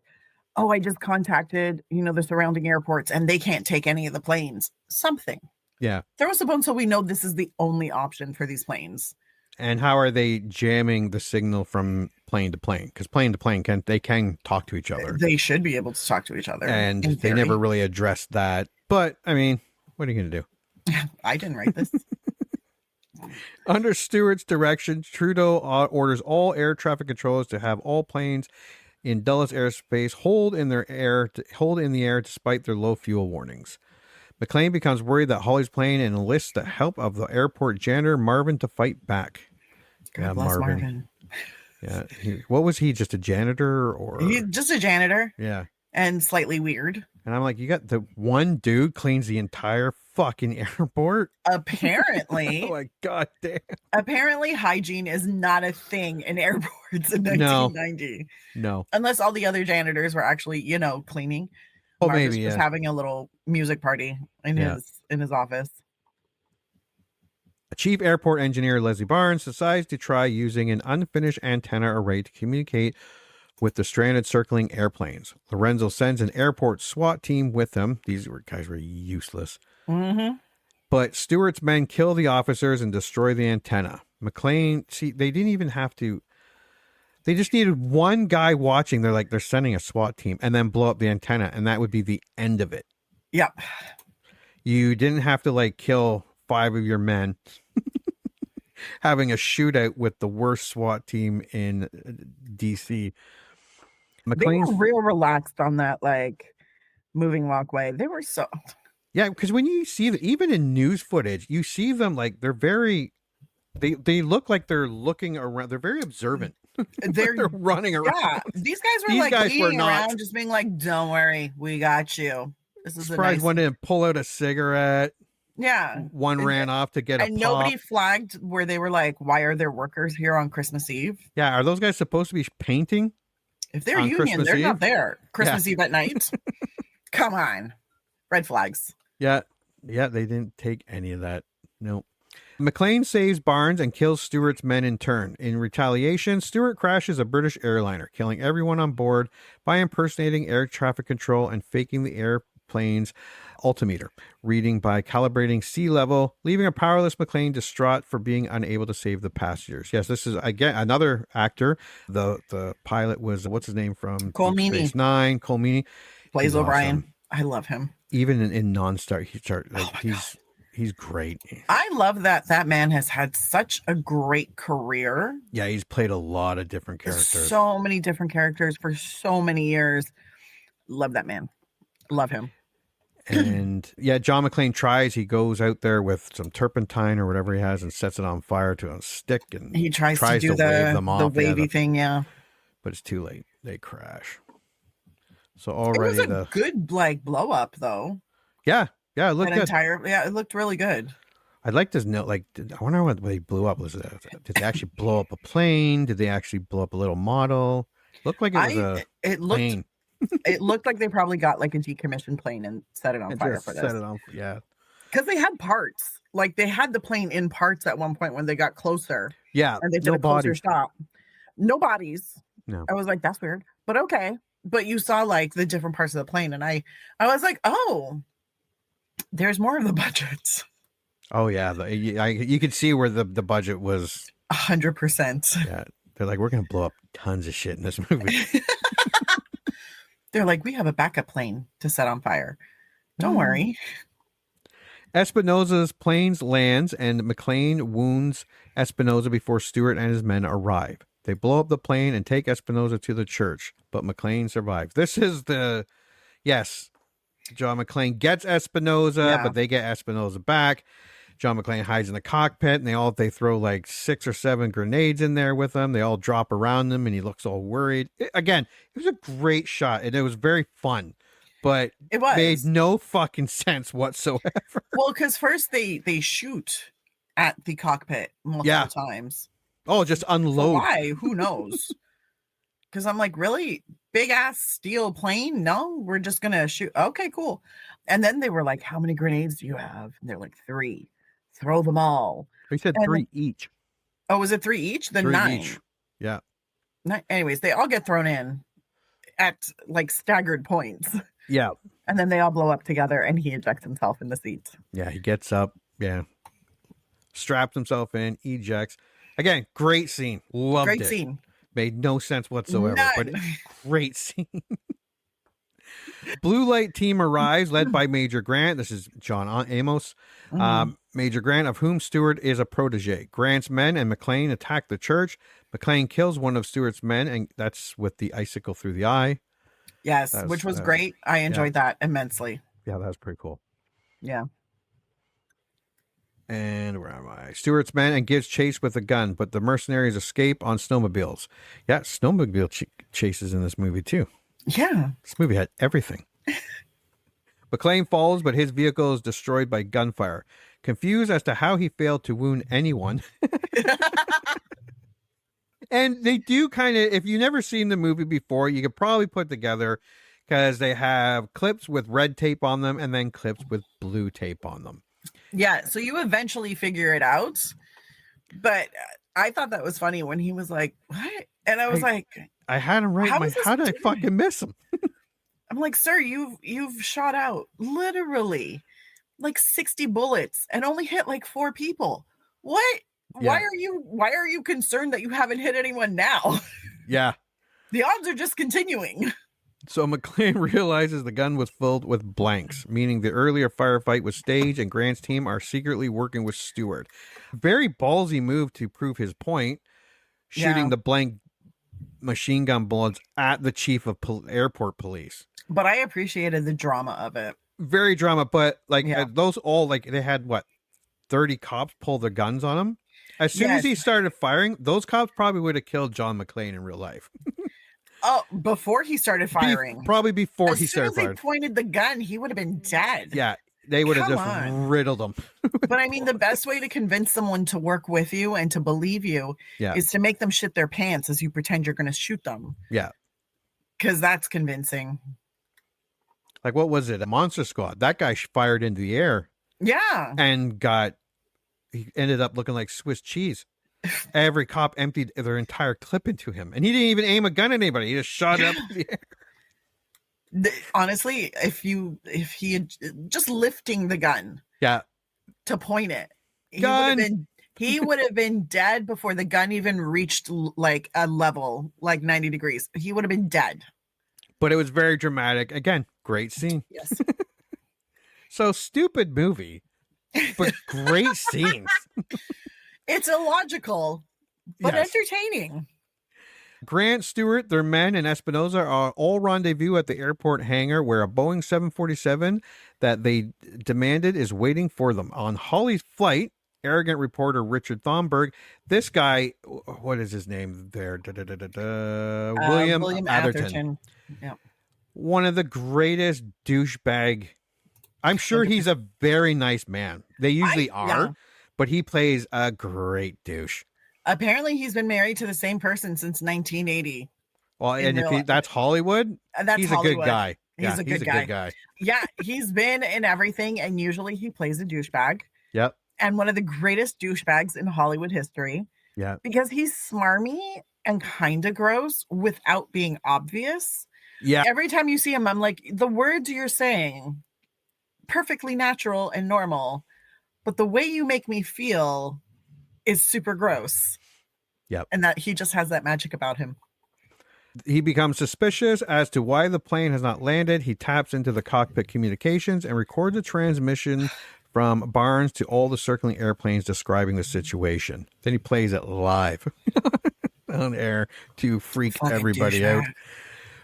oh, I just contacted, the surrounding airports and they can't take any of the planes. Something.
Yeah.
Throw us a bone so we know this is the only option for these planes.
And how are they jamming the signal from plane to plane? Because plane to plane can talk to each other.
They should be able to talk to each other.
And they never really addressed that. But I mean, what are you going to do?
I didn't write this.
Under Stewart's direction, Trudeau orders all air traffic controllers to have all planes in Dulles airspace hold in the air despite their low fuel warnings. McLean becomes worried that Holly's plane and enlists the help of the airport janitor Marvin to fight back.
God bless Marvin.
Yeah, what was he? Just a janitor, or
he's just a janitor?
Yeah,
and slightly weird.
And I'm like, you got the one dude cleans the entire fucking airport.
Apparently,
oh my god damn!
Apparently, hygiene is not a thing in airports in 1990.
No,
unless all the other janitors were actually, cleaning.
Oh,
Marcus
maybe
was having a little music party in his office.
Chief Airport Engineer Leslie Barnes decides to try using an unfinished antenna array to communicate with the stranded circling airplanes. Lorenzo sends an airport SWAT team with him. These guys were useless.
Mm-hmm.
But Stewart's men kill the officers and destroy the antenna. McLean, they didn't even have to. They just needed one guy watching. They're sending a SWAT team and then blow up the antenna, and that would be the end of it.
Yep.
You didn't have to kill 5 of your men having a shootout with the worst SWAT team in DC. McLean's,
they were real relaxed on that moving walkway. They were so.
Yeah, because when you see that, even in news footage, you see them they're very. They look like they're looking around. They're very observant.
They're
running around.
Yeah, these guys were leaning around, just being like, "Don't worry, we got you." This is
surprised one didn't pull out a cigarette.
Yeah,
one ran off to get a
and
pop.
Nobody flagged where they were like, "Why are there workers here on Christmas Eve?"
Yeah, are those guys supposed to be painting?
If they're union,
Christmas
they're
Eve?
not there. Christmas Eve at night. Come on, red flags.
Yeah, they didn't take any of that. Nope. McLean saves Barnes and kills Stewart's men in turn. In retaliation, Stewart crashes a British airliner, killing everyone on board by impersonating air traffic control and faking the airplane's altimeter, reading by calibrating sea level, leaving a powerless McLean distraught for being unable to save the passengers. Yes, this is, again, another actor. The pilot was, what's his name from
Cole
Deep Space Nine? Cole Meany.
Plays O'Brien. Awesome. I love him.
Even in non-star, he's great.
I love that man has had such a great career.
Yeah, he's played a lot of different characters.
So many different characters for so many years. Love that man. Love him.
And yeah, John McLean tries. He goes out there with some turpentine or whatever he has and sets it on fire to a stick. And
he tries to do the
wave them off.
The wavy thing, yeah.
But it's too late. They crash. So
It
already
was a good like blow up though.
Yeah, it looked good.
It looked really good.
I'd like to know, like, I wonder what they blew up. Did they actually blow up a plane? Did they actually blow up a little model? Looked like it was a plane.
It looked like they probably got like a decommissioned plane and set it on fire
Just
for this.
set it on, yeah.
Because they had parts. Like they had the plane in parts at one point when they got closer.
Yeah,
And they did
no
a closer
bodies.
stop. No bodies.
No.
I was like, that's weird. But okay. But you saw like the different parts of the plane, and I was like, oh, there's more of the budget.
Oh yeah, you could see where the budget was
100%.
Yeah, they're like, we're gonna blow up tons of shit in this movie.
They're like, we have a backup plane to set on fire. Don't worry.
Espinosa's planes lands, and McLean wounds Espinosa before Stewart and his men arrive. They blow up the plane and take Espinosa to the church, but McLean survives. This is John McLean gets Espinosa, but they get Espinosa back. John McLean hides in the cockpit, and they throw like 6 or 7 grenades in there with him. They all drop around him, and he looks all worried. It was a great shot, and it was very fun, but
it
made no fucking sense whatsoever.
Well, because first they shoot at the cockpit multiple times.
Oh, just unload.
Why? Who knows? Because I'm like, really? Big ass steel plane? No, we're just gonna shoot. Okay, cool. And then they were like, how many grenades do you have? And they're like, 3. Throw them all.
He said 3 each.
Oh, was it 3 each? Then
3
9.
each. Yeah.
Anyways, they all get thrown in at like staggered points.
Yeah.
And then they all blow up together, and he ejects himself in the seat.
Yeah, he gets up. Yeah. Straps himself in, ejects. Again, great scene. Loved it.
Great scene.
Made no sense whatsoever,
None.
but great scene. Blue Light team arrives, led by Major Grant. This is John Amos. Major Grant, of whom Stewart is a protege. Grant's men and McLean attack the church. McLean kills one of Stewart's men, and that's with the icicle through the eye.
Yes, which was great. I enjoyed that immensely.
Yeah, that was pretty cool.
Yeah.
And where am I? Stewart's men and gives chase with a gun, but the mercenaries escape on snowmobiles. Yeah, snowmobile chases in this movie too.
Yeah.
This movie had everything. McLean falls, but his vehicle is destroyed by gunfire. Confused as to how he failed to wound anyone. And they do kind of, if you've never seen the movie before, you could probably put together, because they have clips with red tape on them and then clips with blue tape on them.
Yeah, so you eventually figure it out. But I thought that was funny when he was like, what? And I was like,
I had him right in my, how did I fucking miss him?
I'm like, sir, you've shot out literally like 60 bullets and only hit like 4 people. What?
Yeah.
Why are you concerned that you haven't hit anyone now?
Yeah.
The odds are just continuing.
So McLean realizes the gun was filled with blanks, meaning the earlier firefight was staged and Grant's team are secretly working with Stewart. Very ballsy move to prove his point, shooting the blank machine gun bullets at the chief of airport police.
But I appreciated the drama of it.
Very drama, but those all, they had 30 cops pull their guns on him. As soon as he started firing, those cops probably would have killed John McLean in real life.
Oh, before he started firing.
Probably before he started firing.
As soon as he pointed the gun, he would have been dead.
Yeah, they would have just riddled him.
But I mean, the best way to convince someone to work with you and to believe you is to make them shit their pants as you pretend you're going to shoot them.
Yeah.
Because that's convincing.
Like, what was it? A Monster Squad. That guy fired into the air.
Yeah.
And he ended up looking like Swiss cheese. Every cop emptied their entire clip into him. And he didn't even aim a gun at anybody. He just shot up in the air.
Honestly, if he had just lifting the gun.
Yeah.
To point it. He would have been dead before the gun even reached like a level, like 90 degrees. He would have been dead.
But it was very dramatic. Again, great scene.
Yes.
So stupid movie, but great scenes.
It's illogical, but entertaining.
Grant, Stewart, their men, and Espinosa are all rendezvous at the airport hangar where a Boeing 747 that they demanded is waiting for them. On Holly's flight, arrogant reporter Richard Thornburg. This guy, what is his name there? William Atherton.
Yeah.
One of the greatest douchebag. I'm sure he's a very nice man. They usually are, but he plays a great douche.
Apparently, he's been married to the same person since 1980.
Well, and if that's Hollywood,
that's
he's
Hollywood.
A good guy.
He's a good guy. Yeah, he's been in everything, and usually he plays a douchebag.
Yep.
And one of the greatest douchebags in Hollywood history.
Yeah.
Because he's smarmy and kind of gross without being obvious.
Yeah.
Every time you see him, I'm like, the words you're saying, perfectly natural and normal, but the way you make me feel is super gross.
Yep.
And that he just has that magic about him.
He becomes suspicious as to why the plane has not landed. He taps into the cockpit communications and records a transmission from Barnes to all the circling airplanes describing the situation. Then he plays it live on air to freak everybody out.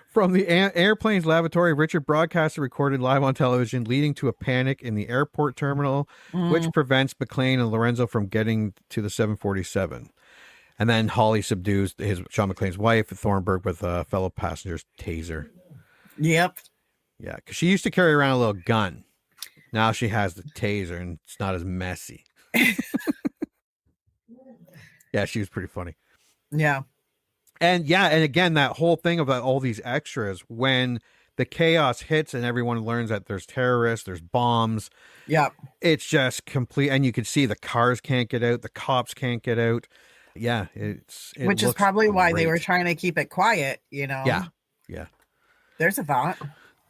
From the airplane's lavatory, Richard broadcast recorded live on television, leading to a panic in the airport terminal, which prevents McLean and Lorenzo from getting to the 747. And then Holly subdues John McClane's wife, Thornburg, with a fellow passenger's taser.
Yep.
Yeah, because she used to carry around a little gun. Now she has the taser, and it's not as messy. Yeah, she was pretty funny.
Yeah.
And again, that whole thing about all these extras, when the chaos hits and everyone learns that there's terrorists, there's bombs.
Yeah.
It's just complete. And you can see the cars can't get out. The cops can't get out. Yeah.
Which is probably why they were trying to keep it quiet, you know?
Yeah. Yeah.
There's a thought.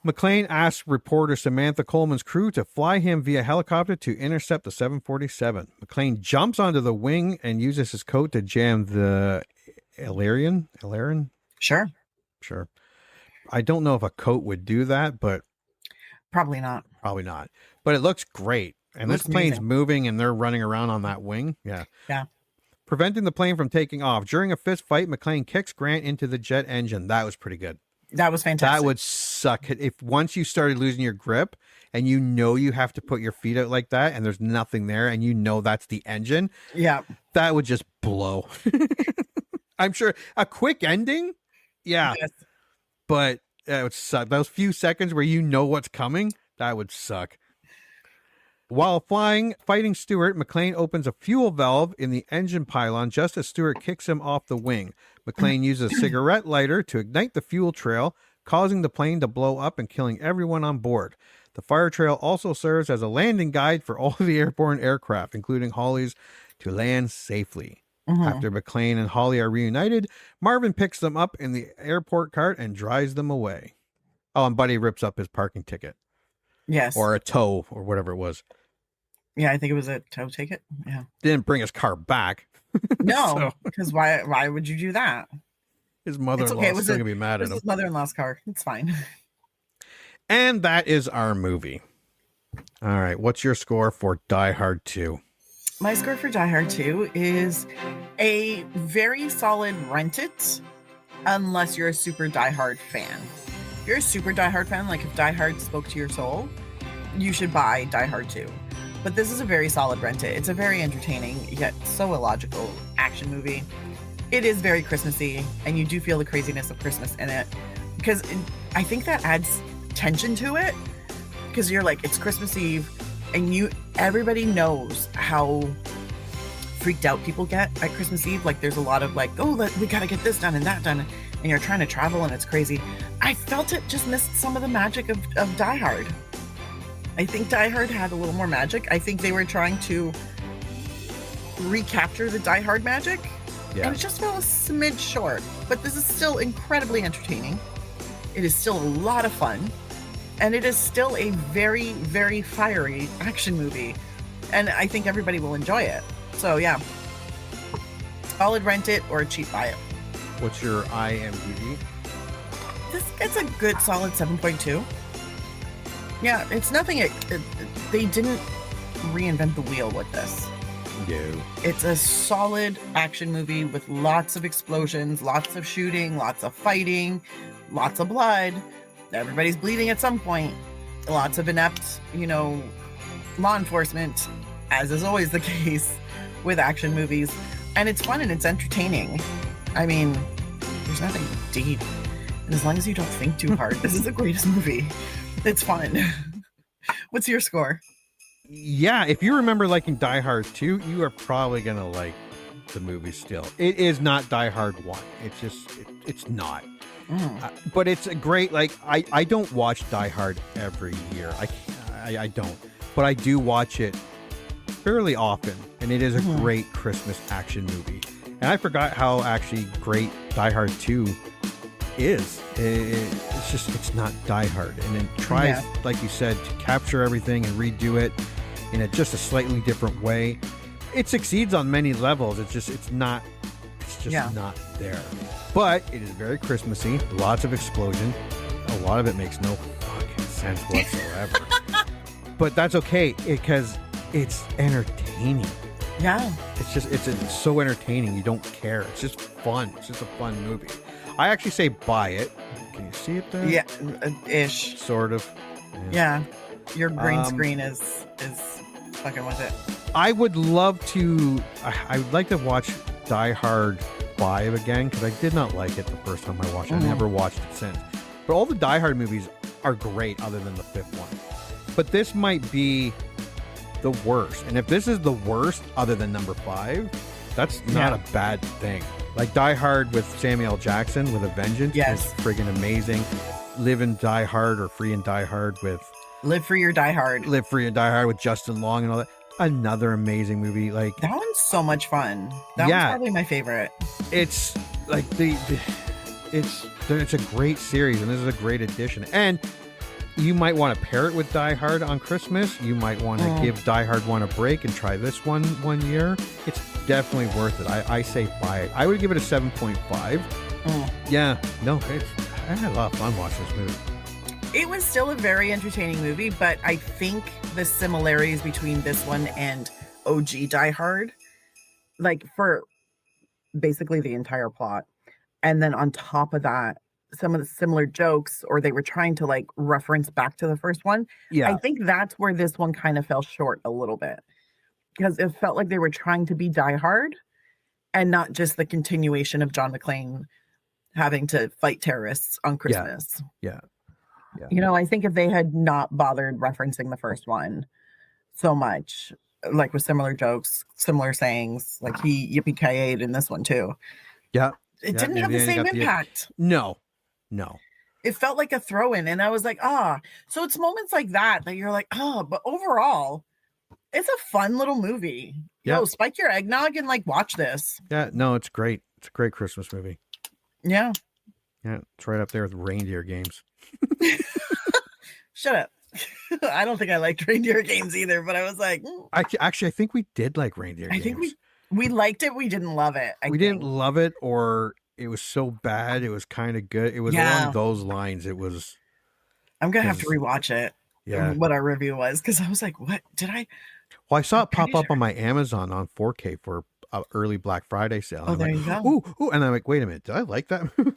McLean asked reporter Samantha Coleman's crew to fly him via helicopter to intercept the 747. McLean jumps onto the wing and uses his coat to jam the Illyrian?
Sure.
I don't know if a coat would do that, but
probably not.
But it looks great. And this plane's
amazing.
Moving and they're running around on that wing. Yeah.
Yeah.
Preventing the plane from taking off. During a fist fight, McLean kicks Grant into the jet engine. That was pretty good.
That was fantastic.
That would suck if once you started losing your grip and you know you have to put your feet out like that and there's nothing there and you know that's the engine.
Yeah.
That would just blow. I'm sure a quick ending. Yeah.
Yes.
But it would suck. Those few seconds where you know what's coming, that would suck. While fighting Stewart, McLean opens a fuel valve in the engine pylon just as Stewart kicks him off the wing. McLean uses a cigarette lighter to ignite the fuel trail, causing the plane to blow up and killing everyone on board. The fire trail also serves as a landing guide for all of the airborne aircraft, including Holly's, to land safely. After McLean and Holly are reunited, Marvin picks them up in the airport cart and drives them away. Oh, and Buddy rips up his parking ticket.
Yes.
Or a tow, or whatever it was.
Yeah, I think it was a tow ticket. Yeah.
Didn't bring his car back.
No, because why would you do that?
His mother-in-law is still going to be mad at him.
His mother-in-law's car. It's fine.
And that is our movie. All right. What's your score for Die Hard 2?
My score for Die Hard 2 is a very solid rent it, unless you're a super Die Hard fan. If you're a super Die Hard fan, like if Die Hard spoke to your soul, you should buy Die Hard 2. But this is a very solid rent it. It's a very entertaining, yet so illogical action movie. It is very Christmassy, and you do feel the craziness of Christmas in it. Because I think that adds tension to it. Because you're like, it's Christmas Eve, and everybody knows how freaked out people get at Christmas Eve. Like there's a lot of like, oh, we gotta get this done and that done. And you're trying to travel and it's crazy. I felt it just missed some of the magic of Die Hard. I think Die Hard had a little more magic. I think they were trying to recapture the Die Hard magic. Yeah. And it just fell a smidge short. But this is still incredibly entertaining. It is still a lot of fun. And it is still a very, very fiery action movie. And I think everybody will enjoy it. So, yeah. Solid rent it or cheap buy it.
What's your IMDb?
It's a good solid 7.2. Yeah, it's nothing. They didn't reinvent the wheel with this.
No.
It's a solid action movie with lots of explosions, lots of shooting, lots of fighting, lots of blood. Everybody's bleeding at some point. Lots of inept, law enforcement. as is always the case with action movies. And it's fun and it's entertaining. I mean, there's nothing deep. And as long as you don't think too hard, this is the greatest movie. It's fun. What's your score?
Yeah, if you remember liking Die Hard 2, you are probably going to like the movie still. It is not Die Hard 1. It's just, it's not. But it's a great, like, I don't watch Die Hard every year. I don't. But I do watch it fairly often. And it is a great Christmas action movie. And I forgot how actually great Die Hard 2 is. It's just, it's not Die Hard. And it tries, like you said, to capture everything and redo it in just a slightly different way. It succeeds on many levels. It's just not there. But it is very Christmassy. Lots of explosion. A lot of it makes no fucking sense whatsoever. But that's okay because it's entertaining.
Yeah.
It's so entertaining. You don't care. It's just fun. It's just a fun movie. I actually say buy it. Can you see it there?
Yeah, ish.
Sort of.
Yeah. Your green screen is fucking with it.
I would love to. I would like to watch Die Hard 5 again because I did not like it the first time I watched it. I never watched it since. But all the Die Hard movies are great other than the fifth one. But this might be the worst. And if this is the worst other than number 5, that's not a bad thing. Like Die Hard with Samuel L. Jackson with A Vengeance is friggin' amazing. Live and Die Hard or Free and Die Hard with...
Live Free or Die Hard.
Live Free and Die Hard with Justin Long and all that. Another amazing movie. Like
that one's so much fun. That one's probably my favorite.
It's like it's a great series and this is a great addition. And you might want to pair it with Die Hard on Christmas. You might want to give Die Hard 1 a break and try this one year. It's definitely worth it. I say buy it. I would give it a 7.5. Yeah, no, I had a lot of fun watching this movie.
It was still a very entertaining movie, but I think the similarities between this one and OG Die Hard, like for basically the entire plot, and then on top of that, some of the similar jokes, or they were trying to like reference back to the first one. Yeah. I think that's where this one kind of fell short a little bit because it felt like they were trying to be Die Hard and not just the continuation of John McClane having to fight terrorists on Christmas.
Yeah.
You know, I think if they had not bothered referencing the first one so much, like with similar jokes, similar sayings, like he yippee-ki-yayed in this one too.
Yeah.
It didn't have the same impact.
No.
It felt like a throw-in, and I was like, so it's moments like that you're like, but overall, it's a fun little movie.
Yeah.
Yo, spike your eggnog and like watch this.
Yeah, no, it's great. It's a great Christmas movie.
Yeah.
Yeah, it's right up there with Reindeer Games.
Shut up. I don't think I liked Reindeer Games either, but I was like...
Actually, I think we did like Reindeer Games.
I think we liked it. We didn't love it.
We didn't love it, or it was so bad. It was kind of good. It was along those lines. It was...
I'm going to have to rewatch it.
Yeah.
What our review was, because I was like, what? Did I...
Well, I saw it pop up on my Amazon on 4K for an early Black Friday sale.
Oh, there you go.
Ooh, and I'm like, wait a minute. Did I like that movie?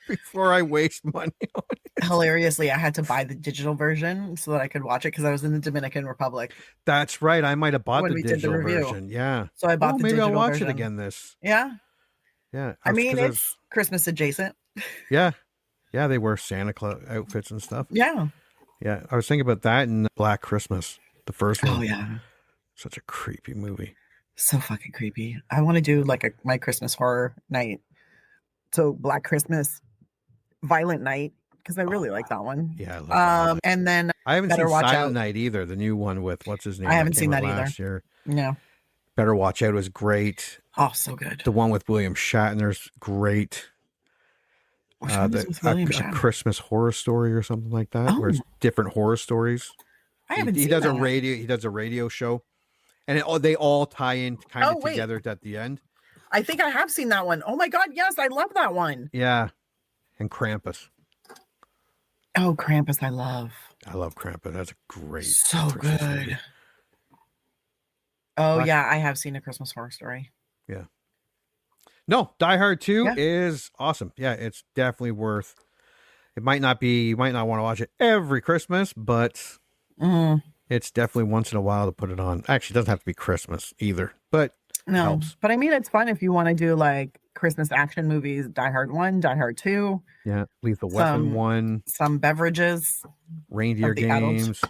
Before I waste money on it.
Hilariously, I had to buy the digital version so that I could watch it because I was in the Dominican Republic.
That's right. I might have bought the digital version. Yeah.
So I bought the digital version.
Maybe I'll watch it again this.
Yeah.
Yeah.
I mean, it's Christmas adjacent.
Yeah. Yeah, they wear Santa Claus outfits and stuff.
Yeah.
Yeah. I was thinking about that in Black Christmas, the first one.
Oh, yeah.
Such a creepy movie.
So fucking creepy. I want to do like my Christmas horror night. So Black Christmas, Violent Night, because I really like that one.
Yeah, I love that.
And then
I haven't seen Silent Night either. The new one with what's his name?
I haven't seen that either.
Last year.
No.
Better Watch Out was great.
Oh, so good.
The one with William Shatner's great. A Christmas Horror Story or something like that, where it's different horror stories.
I haven't
he
seen
does
that.
He does a radio show, and they all tie in kind of together at the end.
I think I have seen that one. Oh my god, yes, I love that one.
Yeah. And Krampus.
Oh, Krampus, I love.
I love Krampus. That's a great.
So good. Movie. Oh, yeah, I have seen A Christmas Horror Story.
Yeah. No, Die Hard 2 is awesome. Yeah, it's definitely worth. You might not want to watch it every Christmas, but It's definitely once in a while to put it on. Actually, it doesn't have to be Christmas either, but
No,
helps.
but I mean, it's fun if you want to do like Christmas action movies, Die Hard 1, Die Hard 2,
Yeah, Lethal Weapon
some
1,
some beverages
Reindeer
of the adults.
Games.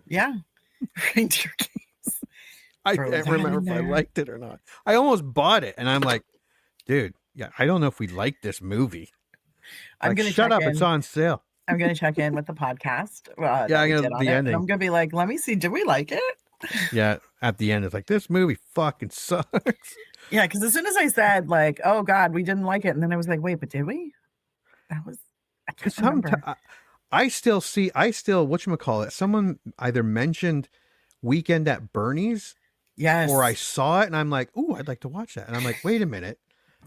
Yeah. Reindeer Games.
I
Throw
can't
that
remember
in
if I
there.
liked it or not. I almost bought it, and I'm like, dude, yeah, I don't know if we like this movie.
I'm
Like,
gonna
shut
check
up,
in.
it's on sale.
I'm gonna check in with the podcast.
Yeah,
that we
I'm gonna-
did on
the
it,
ending.
and I'm gonna be like, let me see, did we like it?
Yeah, at the end, it's like, this movie fucking sucks.
Yeah, because as soon as I said like, oh God, we didn't like it, and then I was like, wait, but did we? I can't remember.
I still whatchamacallit, someone either mentioned Weekend at Bernie's,
Yes.
or I saw it, and I'm like, ooh, I'd like to watch that. And I'm like, wait a minute.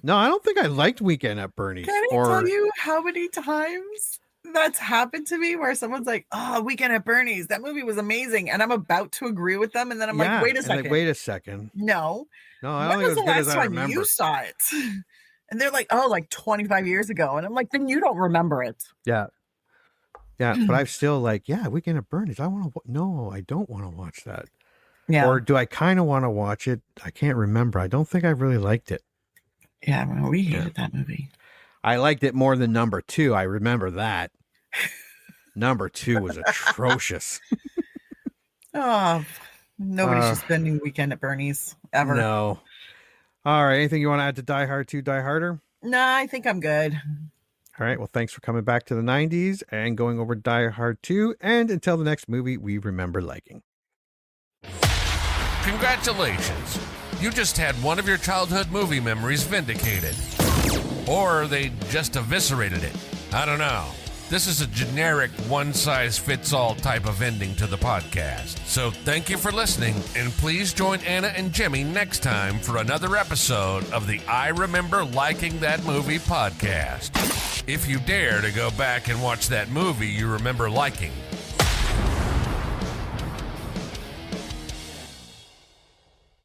No, I don't think I liked Weekend at Bernie's.
Can I tell you how many times that's happened to me where someone's like, oh, Weekend at Bernie's, that movie was amazing. And I'm about to agree with them. And then I'm like, wait a second.
Wait a second.
No.
No, I
When
don't
was
think
the
it was
last
as good as I
time
remember.
you saw it? And they're like, oh, like 25 years ago. And I'm like, then you don't remember it.
Yeah. Yeah, but I'm still like, yeah, Weekend at Bernie's. No, I don't want to watch that.
Yeah.
Or do I kind of want to watch it? I can't remember. I don't think I really liked it.
Yeah, well, we hated that movie.
I liked it more than number 2. I remember that. Number 2 was atrocious.
Oh, nobody should spending Weekend at Bernie's ever.
No. All right. Anything you want to add to Die Hard 2, Die Harder?
Nah, I think I'm good.
All right. Well, thanks for coming back to the 90s and going over Die Hard 2. And until the next movie we remember liking.
Congratulations. You just had one of your childhood movie memories vindicated. Or they just eviscerated it. I don't know. This is a generic one-size-fits-all type of ending to the podcast. So thank you for listening, and please join Anna and Jimmy next time for another episode of the I Remember Liking That Movie podcast. If you dare to go back and watch that movie you remember liking,